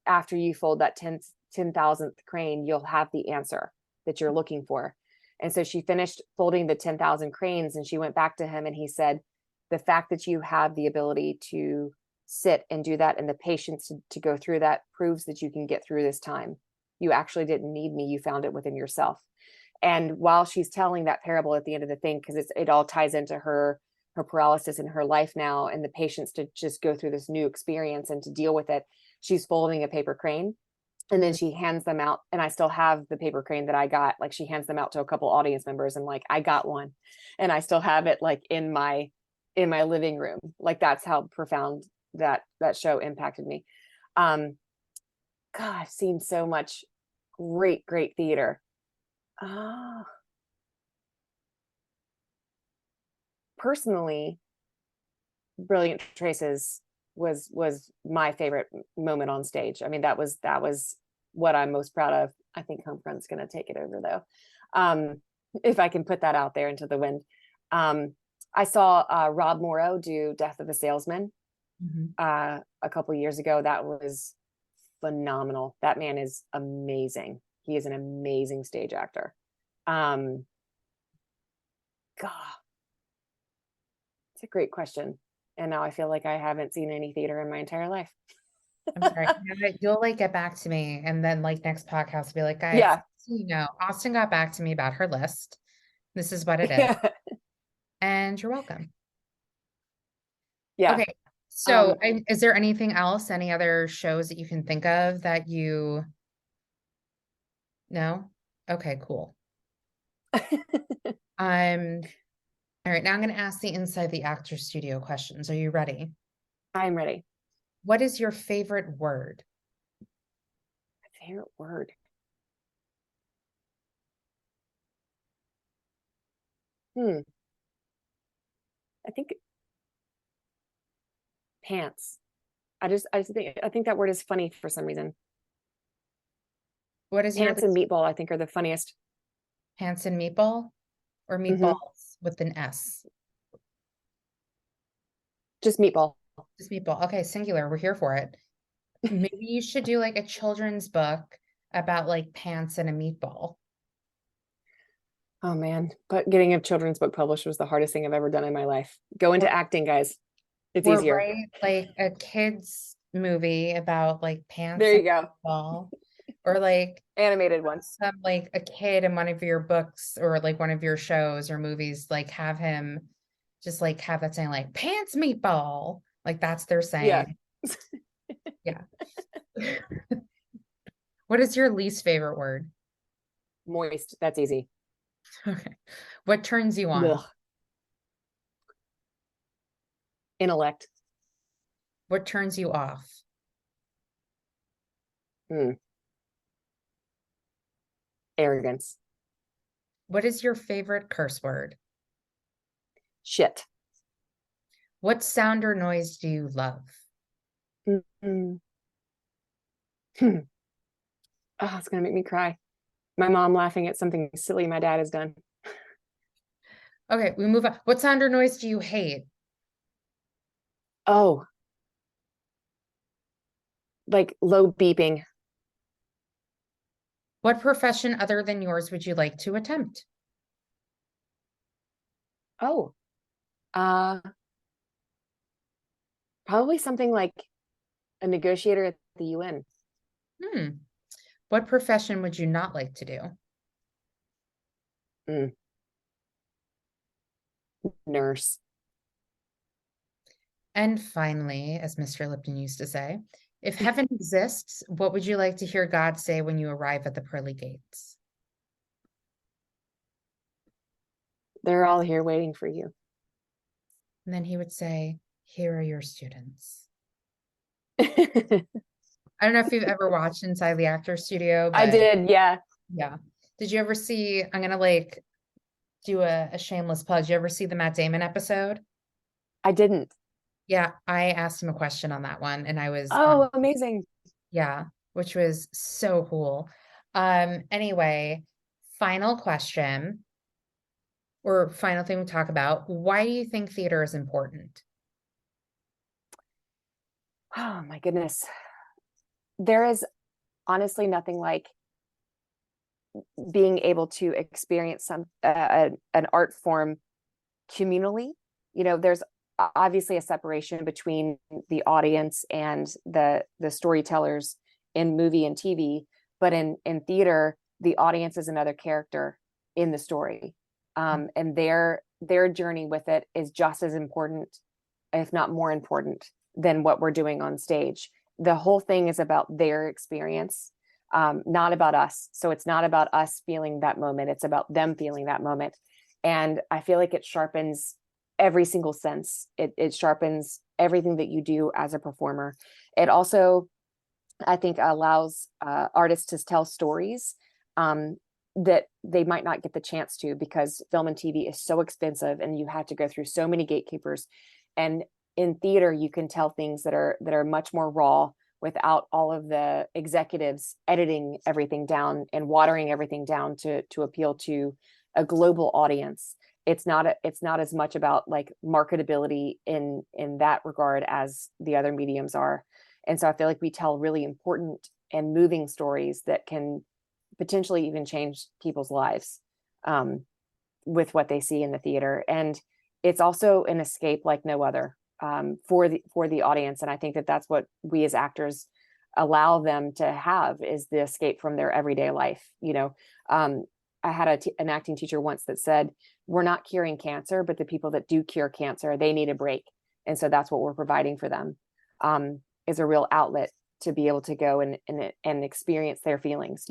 after you fold that 10,000th crane, you'll have the answer that you're looking for. And so she finished folding the 10,000 cranes, and she went back to him, and he said, the fact that you have the ability to sit and do that and the patience to go through that proves that you can get through this time. You actually didn't need me. You found it within yourself. And while she's telling that parable at the end of the thing, because it all ties into her paralysis in her life now, and the patience to just go through this new experience and to deal with it, she's folding a paper crane. And then she hands them out, and I still have the paper crane that I got. Like, she hands them out to a couple audience members, and like, I got one, and I still have it like in my living room. Like, that's how profound that show impacted me. God, I've seen so much great theater. Personally, Brilliant Traces was my favorite moment on stage. I mean, that was what I'm most proud of. I think Homefront's going to take it over, though, if I can put that out there into the wind. I saw Rob Morrow do Death of a Salesman a couple years ago. That was phenomenal. That man is amazing. He is an amazing stage actor. God, it's a great question. And now I feel like I haven't seen any theater in my entire life. I'm sorry. You'll like get back to me, and then like next podcast, be like, guys, yeah, Austin got back to me about her list. This is what it is. And you're welcome. Yeah. Okay. So is there anything else, any other shows that you can think of that you no? Okay, cool. All right, now I'm going to ask the Inside the Actor Studio questions. Are you ready? I'm ready. What is your favorite word? My favorite word? I think pants. I think that word is funny for some reason. What is pants and meatball, I think, are the funniest. Pants and meatball, or meatballs with an S? Just meatball. Just meatball. Okay, singular. We're here for it. Maybe you should do like a children's book about like pants and a meatball. Oh man, but getting a children's book published was the hardest thing I've ever done in my life. Go into acting, guys. It's easier. Write like a kid's movie about like pants. There you go. Meatball. Or like animated ones. Like a kid in one of your books or like one of your shows or movies, like have him just like have that saying like pants meatball. Like that's their saying. Yeah. What is your least favorite word? Moist. That's easy. Okay. What turns you on? Ugh. Intellect. What turns you off? Arrogance. What is your favorite curse word? Shit. What sound or noise do you love? Mm-mm. Hmm. Oh, it's gonna make me cry. My mom laughing at something silly my dad has done. Okay, we move on. What sound or noise do you hate? Oh, like low beeping. What profession other than yours would you like to attempt? Oh, uh, probably something like a negotiator at the UN. Hmm. What profession would you not like to do? Mm, nurse. And finally, as Mr. Lipton used to say, if heaven exists, what would you like to hear God say when you arrive at the pearly gates? They're all here waiting for you. And then he would say, here are your students. I I don't know if you've ever watched Inside the Actors Studio, but did, yeah. yeah. Did you ever see, I'm gonna like do a shameless plug. Did you ever see the Matt Damon episode? I didn't. Yeah, I asked him a question on that one and I was Oh, amazing. yeah, which was so cool. Anyway, final question or final thing we talk about. Why do you think theater is important? Oh my goodness. There is honestly nothing like being able to experience an art form communally. There's obviously a separation between the audience and the storytellers in movie and TV, but in theater, the audience is another character in the story, and their journey with it is just as important, if not more important, than what we're doing on stage. The whole thing is about their experience, not about us. So it's not about us feeling that moment, it's about them feeling that moment. And I feel like it sharpens every single sense. It sharpens everything that you do as a performer. It also, I think, allows artists to tell stories that they might not get the chance to, because film and TV is so expensive and you have to go through so many gatekeepers. And in theater, you can tell things that are much more raw, without all of the executives editing everything down and watering everything down to appeal to a global audience. It's not as much about like marketability in that regard as the other mediums are. And so I feel like we tell really important and moving stories that can potentially even change people's lives, with what they see in the theater. And it's also an escape like no other, for the audience. And I think that that's what we as actors allow them to have, is the escape from their everyday life. I had an acting teacher once that said, we're not curing cancer, but the people that do cure cancer, they need a break. And so that's what we're providing for them, is a real outlet to be able to go and experience their feelings.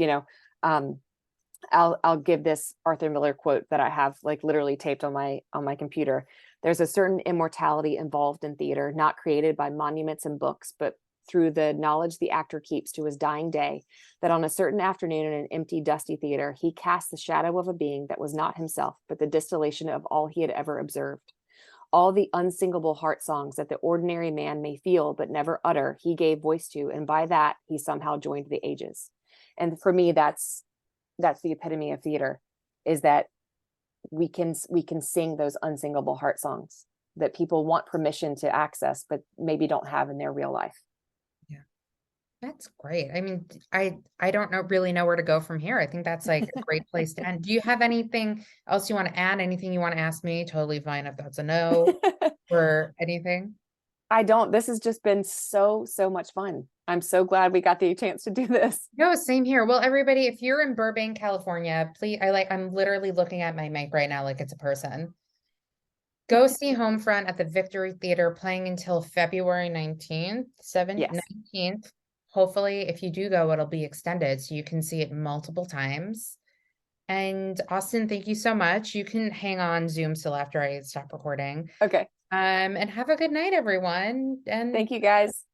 I'll give this Arthur Miller quote that I have like literally taped on my computer. There's a certain immortality involved in theater, not created by monuments and books, but through the knowledge the actor keeps to his dying day, that on a certain afternoon in an empty, dusty theater, he cast the shadow of a being that was not himself, but the distillation of all he had ever observed. All the unsingable heart songs that the ordinary man may feel but never utter, he gave voice to, and by that he somehow joined the ages. And for me, that's the epitome of theater, is that we can sing those unsingable heart songs that people want permission to access but maybe don't have in their real life. Yeah, that's great. I mean, I don't really know where to go from here. I think that's like a great place to end. Do you have anything else you want to add? Anything you want to ask me? Totally fine if that's a no or anything. I don't. This has just been so much fun. I'm so glad we got the chance to do this. No, same here. Well, everybody, if you're in Burbank, California, please, I'm literally looking at my mic right now like it's a person. Go see Homefront at the Victory Theater, playing until February 19th, Yes. 19th. Hopefully, if you do go, it'll be extended so you can see it multiple times. And Austin, thank you so much. You can hang on Zoom still after I stop recording. Okay. And have a good night, everyone. And Thank you guys.